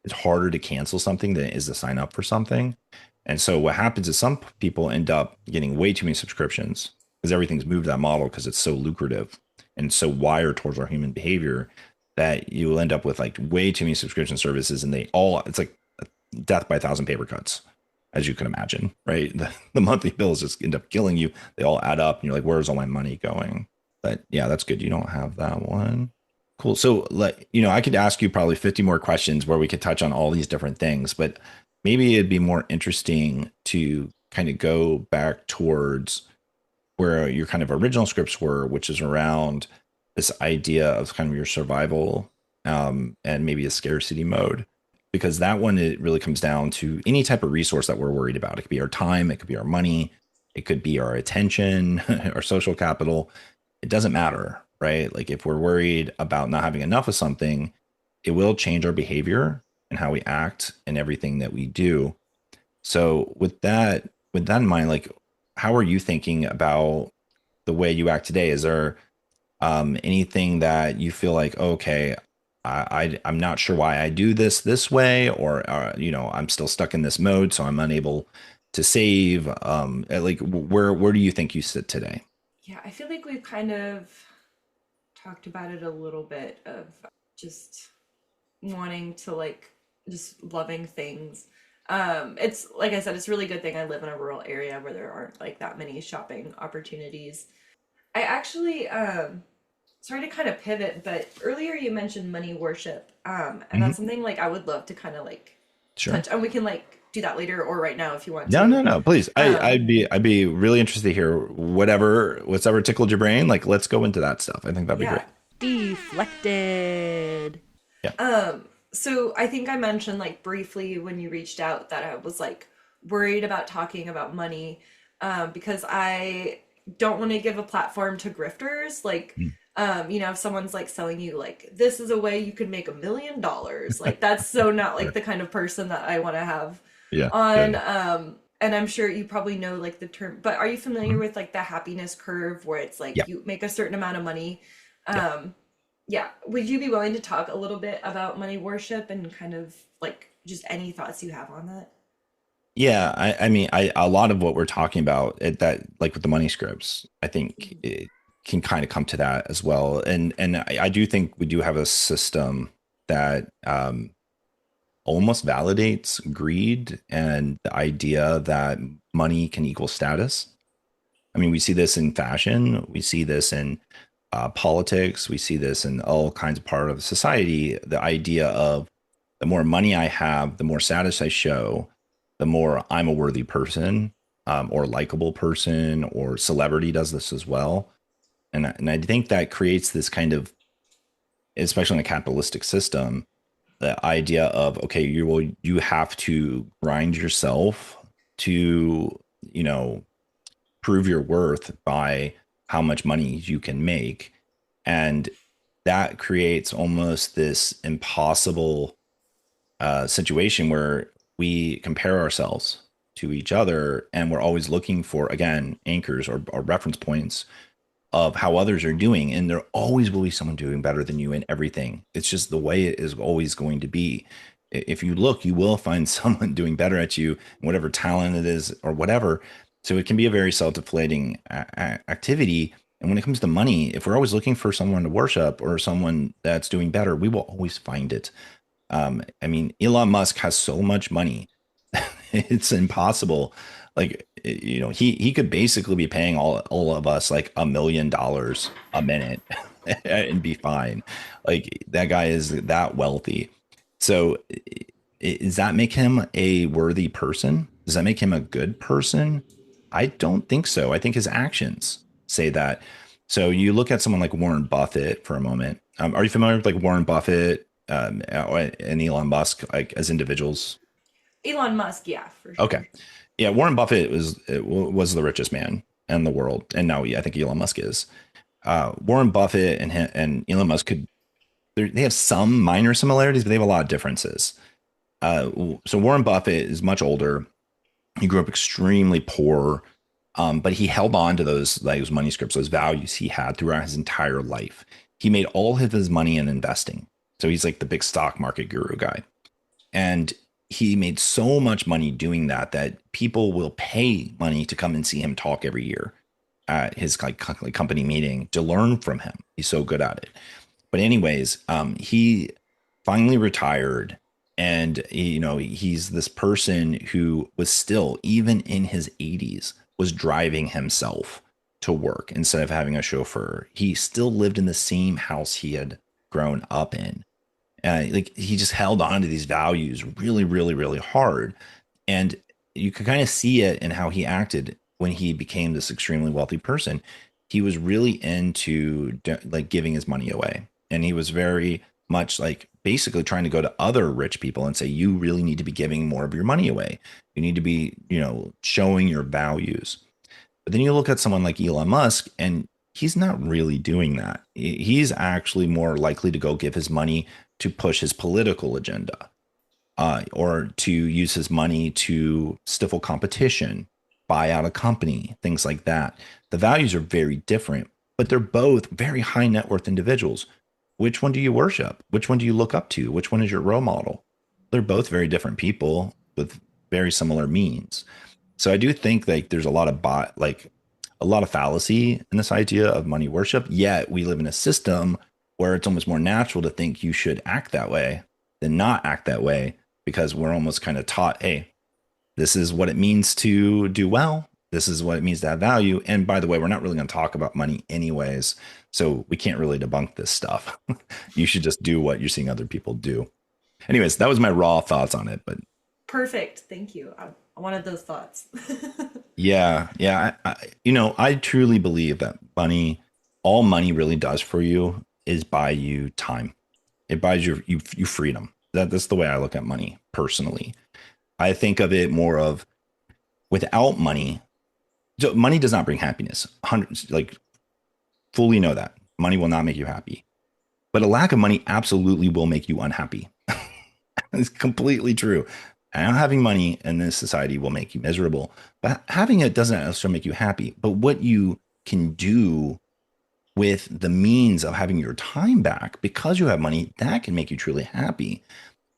Speaker 6: It's harder to cancel something than it is to sign up for something. And so what happens is some people end up getting way too many subscriptions because everything's moved to that model because it's so lucrative and so wired towards our human behavior that you will end up with like way too many subscription services, and it's like death by a thousand paper cuts, as you can imagine, right? The monthly bills just end up killing you. They all add up and you're like, where's all my money going? But yeah, that's good. You don't have that one. Cool. So I could ask you probably 50 more questions where we could touch on all these different things, but maybe it'd be more interesting to kind of go back towards where your kind of original scripts were, which is around this idea of kind of your survival and maybe a scarcity mode, because that one, it really comes down to any type of resource that we're worried about. It could be our time, it could be our money, it could be our attention, our social capital. It doesn't matter, right? Like if we're worried about not having enough of something, it will change our behavior and how we act and everything that we do. So with that in mind, like how are you thinking about the way you act today? Is there anything that you feel like, okay, I'm not sure why I do this way, or I'm still stuck in this mode, so I'm unable to save? Like where do you think you sit today?
Speaker 1: Yeah, I feel like we've kind of talked about it a little bit, of just wanting to like just loving things. It's like I said, it's a really good thing I live in a rural area where there aren't like that many shopping opportunities. I actually sorry to kind of pivot, but earlier you mentioned money worship. And that's something like I would love to kind of like touch, and we can like do that later or right now if you want to.
Speaker 6: No, please. I'd be really interested to hear what's ever tickled your brain. Like let's go into that stuff. I think that'd be great.
Speaker 1: Deflected.
Speaker 6: Yeah.
Speaker 1: So I think I mentioned like briefly when you reached out that I was like worried about talking about money because I don't want to give a platform to grifters. Like, if someone's like selling you like, this is a way you could make $1 million. Like that's so not like the kind of person that I want to have on. And I'm sure you probably know like the term, but are you familiar with like the happiness curve where it's like you make a certain amount of money? Yeah. Would you be willing to talk a little bit about money worship and kind of like just any thoughts you have on that?
Speaker 6: Yeah. I mean, a lot of what we're talking about that, like with the money scripts, I think it can kind of come to that as well. And I do think we do have a system that almost validates greed and the idea that money can equal status. I mean, we see this in fashion. We see this in politics. We see this in all kinds of part of society. The idea of the more money I have, the more status I show, the more I'm a worthy person or likable person, or celebrity does this as well. And I think that creates this kind of, especially in a capitalistic system, the idea of, okay, you have to grind yourself to, prove your worth by how much money you can make. And that creates almost this impossible situation where we compare ourselves to each other, and we're always looking for, again, anchors or reference points of how others are doing. And there always will be someone doing better than you in everything. It's just the way it is always going to be. If you look, you will find someone doing better at you, whatever talent it is or whatever. So it can be a very self-deflating activity. And when it comes to money, if we're always looking for someone to worship or someone that's doing better, we will always find it. I mean, Elon Musk has so much money, it's impossible. Like, you know, he could basically be paying all of us like $1 million a minute and be fine. Like, that guy is that wealthy. So does that make him a worthy person? Does that make him a good person? I don't think so. I think his actions say that. So you look at someone like Warren Buffett for a moment. Are you familiar with like Warren Buffett and Elon Musk, like as individuals?
Speaker 1: Elon Musk, yeah, for sure.
Speaker 6: Okay, yeah. Warren Buffett was the richest man in the world, and now I think Elon Musk is. Warren Buffett and Elon Musk they have some minor similarities, but they have a lot of differences. So Warren Buffett is much older. He grew up extremely poor, but he held on to those money scripts, those values he had throughout his entire life. He made all of his money in investing. So he's like the big stock market guru guy. And he made so much money doing that people will pay money to come and see him talk every year at his company meeting to learn from him. He's so good at it. But anyways, he finally retired. And, you know, he's this person who was still, even in his 80s, was driving himself to work instead of having a chauffeur. He still lived in the same house he had grown up in. Like, he just held on to these values really, really, really hard. And you can kind of see it in how he acted when he became this extremely wealthy person. He was really into like giving his money away. And he was very much like basically trying to go to other rich people and say, you really need to be giving more of your money away. You need to be, you know, showing your values. But then you look at someone like Elon Musk, and he's not really doing that. He's actually more likely to go give his money to push his political agenda, or to use his money to stifle competition, buy out a company, things like that. The values are very different, but they're both very high net worth individuals. Which one do you worship? Which one do you look up to? Which one is your role model? They're both very different people with very similar means. So I do think like there's a lot of fallacy in this idea of money worship. Yet we live in a system where it's almost more natural to think you should act that way than not act that way, because we're almost kind of taught, hey, this is what it means to do well. This is what it means to have value. And by the way, we're not really going to talk about money anyways, so we can't really debunk this stuff. You should just do what you're seeing other people do. Anyways, that was my raw thoughts on it. But
Speaker 1: Perfect. Thank you. I wanted those thoughts.
Speaker 6: yeah. I truly believe that all money really does for you is buy you time. It buys you freedom. That's the way I look at money personally. I think of it more of without money. So money does not bring happiness. Fully know that money will not make you happy, but a lack of money absolutely will make you unhappy. It's completely true. And having money in this society will make you miserable, but having it doesn't necessarily make you happy. But what you can do with the means of having your time back because you have money, that can make you truly happy.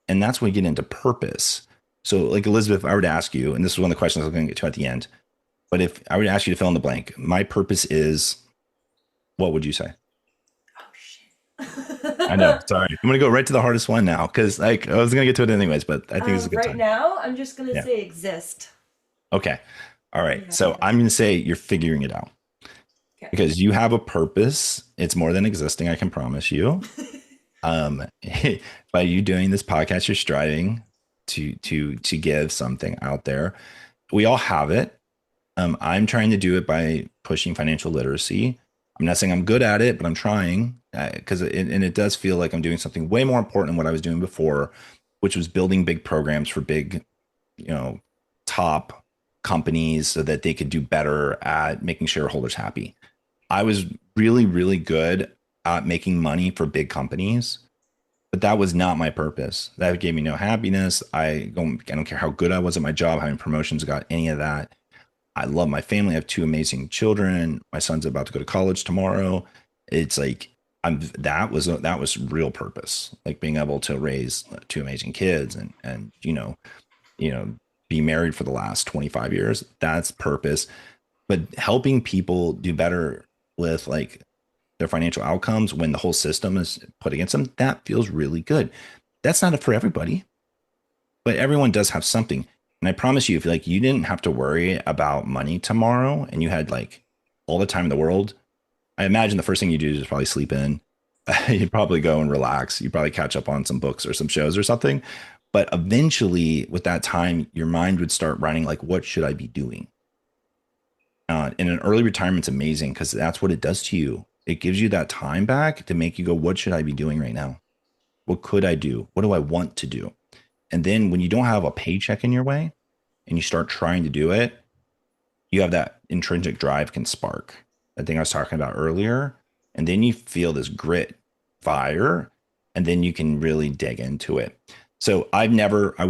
Speaker 6: And that's when we get into purpose. So like Elizabeth, if I were to ask you, and this is one of the questions I was going to get to at the end, but if I were to ask you to fill in the blank, my purpose is, what would you say?
Speaker 1: Oh, shit.
Speaker 6: I know. Sorry. I'm going to go right to the hardest one now, because like I was going to get to it anyways, but I think it's a good
Speaker 1: right
Speaker 6: time.
Speaker 1: now, I'm just going to
Speaker 6: Yeah.
Speaker 1: say exist.
Speaker 6: Okay. All right.
Speaker 1: Yeah.
Speaker 6: So I'm going to say you're figuring it out.
Speaker 1: Okay.
Speaker 6: Because you have a purpose. It's more than existing, I can promise you. By you doing this podcast, you're striving to give something out there. We all have it. I'm trying to do it by pushing financial literacy. I'm not saying I'm good at it, but I'm trying, because it does feel like I'm doing something way more important than what I was doing before, which was building big programs for big, top companies so that they could do better at making shareholders happy. I was really, really good at making money for big companies, but that was not my purpose. That gave me no happiness. I don't care how good I was at my job, how many promotions I got, any of that. I love my family. I have 2 amazing children. My son's about to go to college tomorrow. It's like that was real purpose, like being able to raise 2 amazing kids and be married for the last 25 years. That's purpose. But helping people do better with like their financial outcomes when the whole system is put against them, that feels really good. That's not for everybody, but everyone does have something. And I promise you, if like you didn't have to worry about money tomorrow and you had like all the time in the world, I imagine the first thing you do is probably sleep in. You'd probably go and relax. You'd probably catch up on some books or some shows or something. But eventually, with that time, your mind would start running like, what should I be doing? And an early retirement's amazing because that's what it does to you. It gives you that time back to make you go, what should I be doing right now? What could I do? What do I want to do? And then when you don't have a paycheck in your way and you start trying to do it, you have that intrinsic drive can spark. I think I was talking about earlier. And then you feel this grit fire, and then you can really dig into it. So I would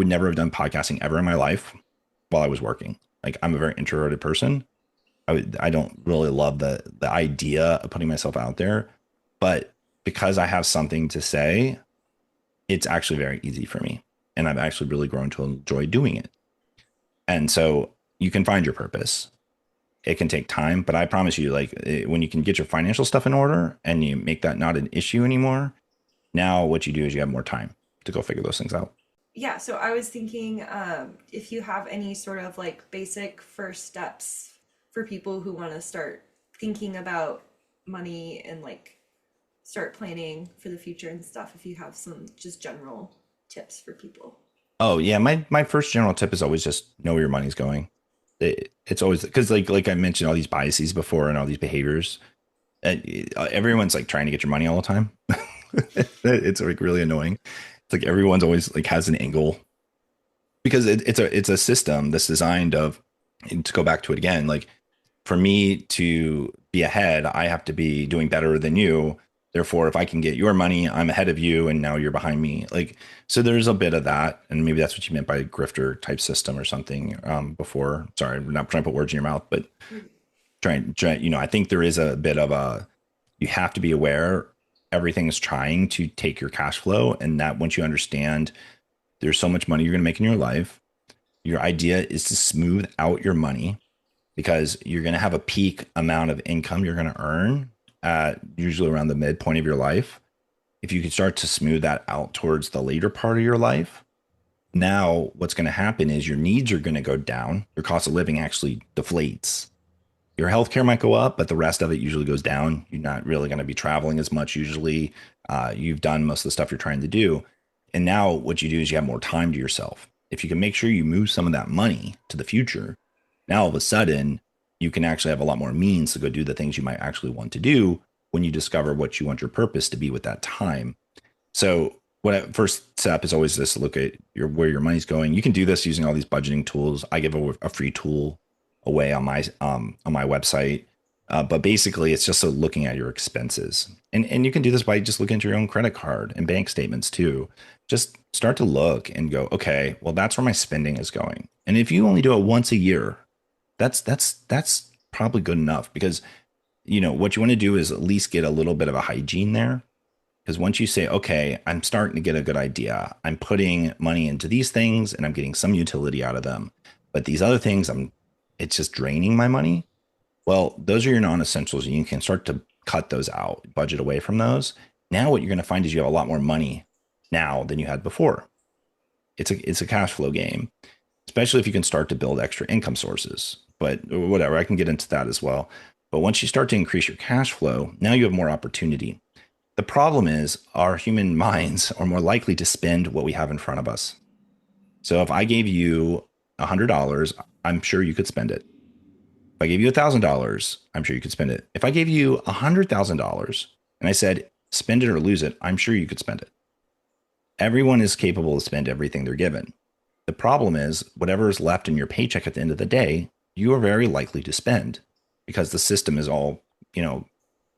Speaker 6: never have done podcasting ever in my life while I was working. Like I'm a very introverted person. I don't really love the idea of putting myself out there, but because I have something to say, it's actually very easy for me. And I've actually really grown to enjoy doing it. And so you can find your purpose. It can take time, but I promise you, like when you can get your financial stuff in order and you make that not an issue anymore, now what you do is you have more time to go figure those things out.
Speaker 1: Yeah, so I was thinking if you have any sort of like basic first steps for people who want to start thinking about money and like start planning for the future and stuff, if you have some just general tips for people.
Speaker 6: Oh yeah, my first general tip is always just know where your money's going. It's always because like I mentioned all these biases before and all these behaviors. Everyone's like trying to get your money all the time. It's like really annoying. It's like everyone's always like has an angle because it's a system that's designed of, and to go back to it again, like for me to be ahead, I have to be doing better than you. Therefore, if I can get your money, I'm ahead of you and now you're behind me. Like, so there's a bit of that. And maybe that's what you meant by grifter type system or something before. Sorry, I'm not trying to put words in your mouth, but trying, I think there is a bit of you have to be aware everything is trying to take your cash flow. And that once you understand there's so much money you're going to make in your life, your idea is to smooth out your money because you're going to have a peak amount of income you're going to earn at usually around the midpoint of your life. If you can start to smooth that out towards the later part of your life, now what's going to happen is your needs are going to go down. Your cost of living actually deflates. Your healthcare might go up, but the rest of it usually goes down. You're not really going to be traveling as much. Usually you've done most of the stuff you're trying to do. And now what you do is you have more time to yourself. If you can make sure you move some of that money to the future, now all of a sudden you can actually have a lot more means to go do the things you might actually want to do when you discover what you want your purpose to be with that time. So first step is always this: look at where your money's going. You can do this using all these budgeting tools. I give a free tool away on my website. But basically it's just looking at your expenses, and you can do this by just looking at your own credit card and bank statements too. Just start to look and go, okay, well, that's where my spending is going. And if you only do it once a year, that's probably good enough, because what you want to do is at least get a little bit of a hygiene there. Because once you say, okay, I'm starting to get a good idea, I'm putting money into these things and I'm getting some utility out of them, but these other things, it's just draining my money. Well, those are your non-essentials, and you can start to cut those out, budget away from those. Now what you're going to find is you have a lot more money now than you had before. It's a cash flow game, especially if you can start to build extra income sources. But whatever, I can get into that as well. But once you start to increase your cash flow, now you have more opportunity. The problem is our human minds are more likely to spend what we have in front of us. So if I gave you $100, I'm sure you could spend it. If I gave you $1,000, I'm sure you could spend it. If I gave you $100,000 and I said, spend it or lose it, I'm sure you could spend it. Everyone is capable to spend everything they're given. The problem is whatever is left in your paycheck at the end of the day, you are very likely to spend, because the system is all,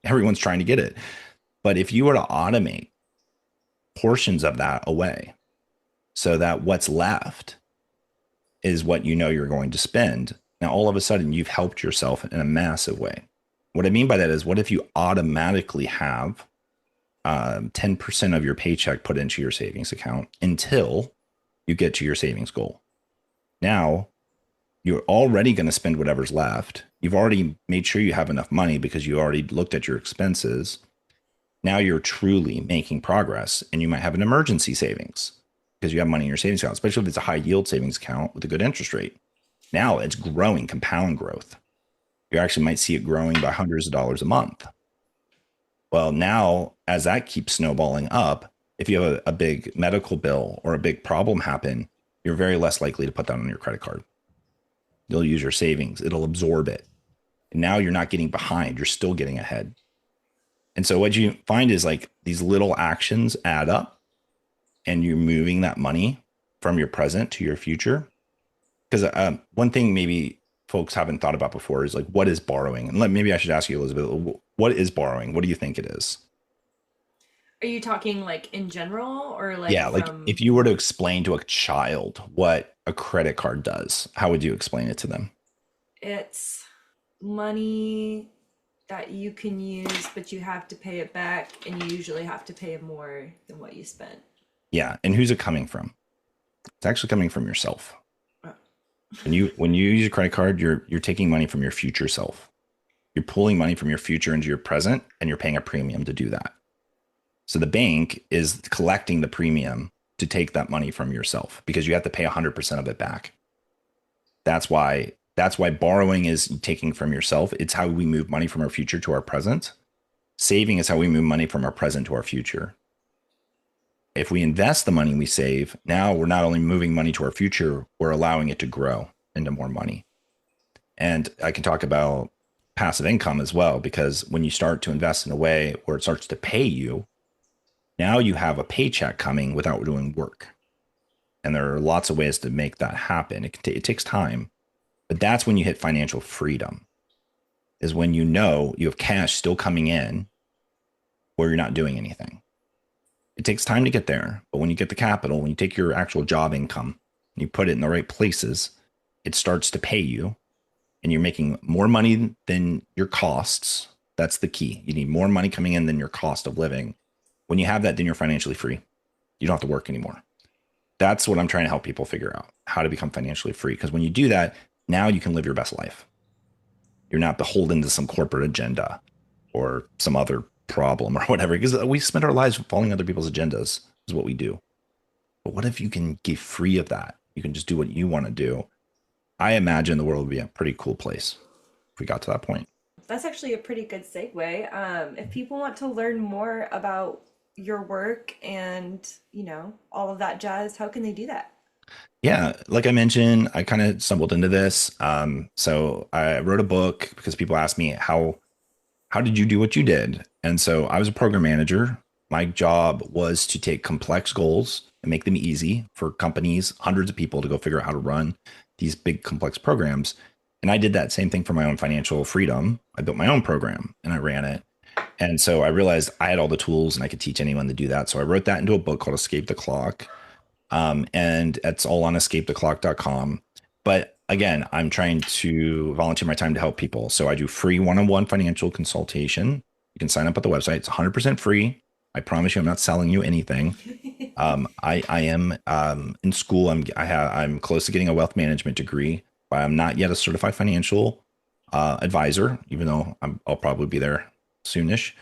Speaker 6: everyone's trying to get it. But if you were to automate portions of that away so that what's left is what you're going to spend, now all of a sudden you've helped yourself in a massive way. What I mean by that is, what if you automatically have 10% of your paycheck put into your savings account until you get to your savings goal? Now you're already going to spend whatever's left. You've already made sure you have enough money because you already looked at your expenses. Now you're truly making progress, and you might have an emergency savings because you have money in your savings account, especially if it's a high yield savings account with a good interest rate. Now it's growing, compound growth. You actually might see it growing by hundreds of dollars a month. Well, now as that keeps snowballing up, if you have a big medical bill or a big problem happen, you're very less likely to put that on your credit card. You'll use your savings. It'll absorb it. And now you're not getting behind. You're still getting ahead. And so what you find is like these little actions add up, and you're moving that money from your present to your future. Because one thing maybe folks haven't thought about before is like, what is borrowing? And maybe I should ask you, Elizabeth, what is borrowing? What do you think it is?
Speaker 1: Are you talking like in general or like
Speaker 6: Yeah, like
Speaker 1: from...
Speaker 6: if you were to explain to a child what a credit card does, how would you explain it to them?
Speaker 1: It's money that you can use, but you have to pay it back, and you usually have to pay more than what you spent.
Speaker 6: Yeah, and who's it coming from? It's actually coming from yourself.
Speaker 1: Oh.
Speaker 6: When you use a credit card, you're taking money from your future self. You're pulling money from your future into your present, and you're paying a premium to do that. So the bank is collecting the premium to take that money from yourself because you have to pay 100% of it back. That's why borrowing is taking from yourself. It's how we move money from our future to our present. Saving is how we move money from our present to our future. If we invest the money we save, now we're not only moving money to our future, we're allowing it to grow into more money. And I can talk about passive income as well, because when you start to invest in a way where it starts to pay you, now you have a paycheck coming without doing work. And there are lots of ways to make that happen. It takes time, but that's when you hit financial freedom, is when you know you have cash still coming in where you're not doing anything. It takes time to get there, but when you get the capital, when you take your actual job income and you put it in the right places, it starts to pay you, and you're making more money than your costs. That's the key. You need more money coming in than your cost of living. When you have that, then you're financially free. You don't have to work anymore. That's what I'm trying to help people figure out, how to become financially free. Because when you do that, now you can live your best life. You're not beholden to some corporate agenda or some other problem or whatever, because we spend our lives following other people's agendas is what we do. But what if you can get free of that? You can just do what you want to do. I imagine the world would be a pretty cool place if we got to that point.
Speaker 1: That's actually a pretty good segue. If people want to learn more about your work and, all of that jazz, how can they do that?
Speaker 6: Yeah, like I mentioned, I kind of stumbled into this. So I wrote a book because people asked me, how did you do what you did? And so I was a program manager. My job was to take complex goals and make them easy for companies, hundreds of people, to go figure out how to run these big complex programs. And I did that same thing for my own financial freedom. I built my own program and I ran it. And so I realized I had all the tools and I could teach anyone to do that. So I wrote that into a book called Escape the Clock. And it's all on escapetheclock.com. But again, I'm trying to volunteer my time to help people. So I do free one-on-one financial consultation. You can sign up at the website. It's 100% free. I promise you, I'm not selling you anything. I am in school. I'm close to getting a wealth management degree, but I'm not yet a certified financial advisor, even though I'll probably be there soonish.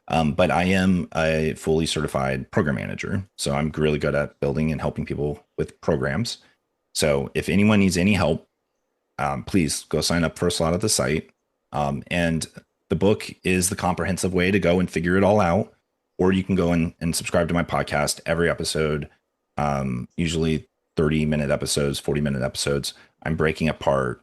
Speaker 6: But I am a fully certified program manager. So I'm really good at building and helping people with programs. So if anyone needs any help, please go sign up for a slot at the site. And the book is the comprehensive way to go and figure it all out. Or you can go and subscribe to my podcast. Every episode, usually 30-minute episodes, 40-minute episodes. I'm breaking apart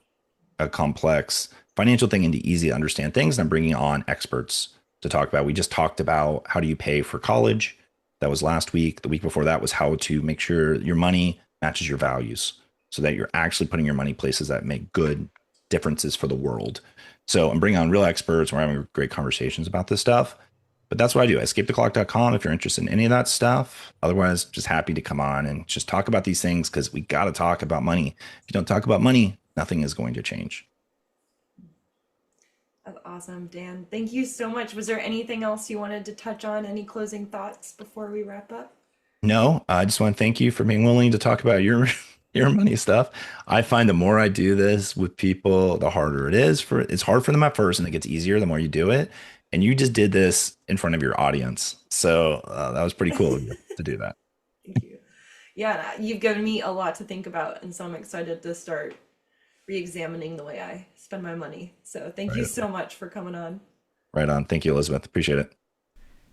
Speaker 6: a complex financial thing into easy to understand things. And I'm bringing on experts to talk about. We just talked about how do you pay for college. That was last week. The week before that was how to make sure your money matches your values so that you're actually putting your money places that make good differences for the world. So I'm bringing on real experts. We're having great conversations about this stuff. But that's what I do. Escapetheclock.com if you're interested in any of that stuff. Otherwise, just happy to come on and just talk about these things, because we got to talk about money. If you don't talk about money, nothing is going to change.
Speaker 1: That's awesome, Dan. Thank you so much. Was there anything else you wanted to touch on? Any closing thoughts before we wrap up?
Speaker 6: No, I just want to thank you for being willing to talk about your your money stuff. I find the more I do this with people, the harder it is for it's hard for them at first and it gets easier the more you do it. And you just did this in front of your audience. So that was pretty cool of you to do that.
Speaker 1: Thank you. Yeah, you've given me a lot to think about, and so I'm excited to start re-examining the way I spend my money. So thank you so much for coming on.
Speaker 6: Right on. Thank you, Elizabeth. Appreciate it.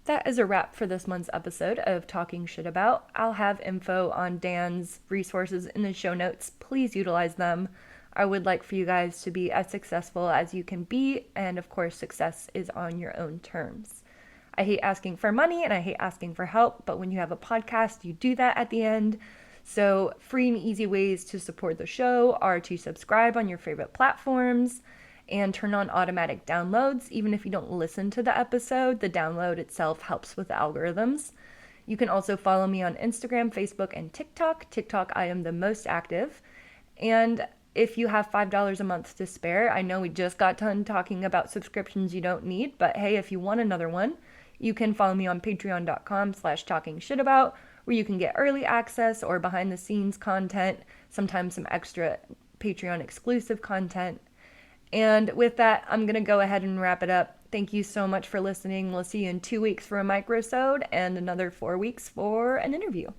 Speaker 1: That is a wrap for this month's episode of Talking Shit About. I'll have info on Dan's resources in the show notes. Please utilize them. I would like for you guys to be as successful as you can be, and of course, success is on your own terms. I hate asking for money and I hate asking for help, but when you have a podcast, you do that at the end. So free and easy ways to support the show are to subscribe on your favorite platforms and turn on automatic downloads. Even if you don't listen to the episode, the download itself helps with the algorithms. You can also follow me on Instagram, Facebook, and TikTok. TikTok, I am the most active. And if you have $5 a month to spare, I know we just got done talking about subscriptions you don't need, but hey, if you want another one, you can follow me on patreon.com/talkingshitabout, where you can get early access or behind the scenes content, sometimes some extra Patreon exclusive content. And with that, I'm going to go ahead and wrap it up. Thank you so much for listening. We'll see you in 2 weeks for a microsode and another 4 weeks for an interview.